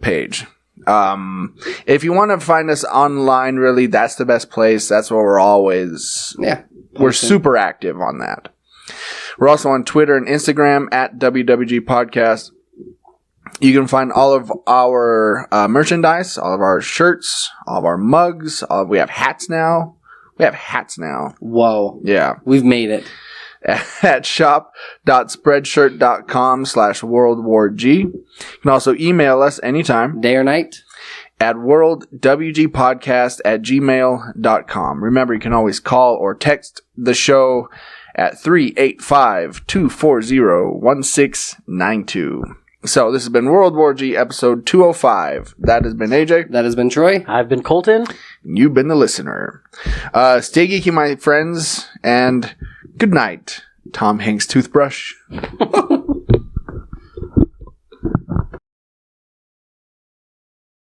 page. If you want to find us online, really, that's the best place. That's where we're always. Yeah. We're super active on that. We're also on Twitter and Instagram at WWG Podcast. You can find all of our merchandise, all of our shirts, all of our mugs. We have hats now. Whoa. Yeah. We've made it. At shop.spreadshirt.com/worldwarg. You can also email us anytime Day or night? at worldwgpodcast@gmail.com. Remember, you can always call or text the show at 385-240-1692. So this has been World War G episode 205. That has been AJ. That has been Troy. I've been Colton. You've been the listener. Stay geeky, my friends, and good night, Tom Hanks Toothbrush.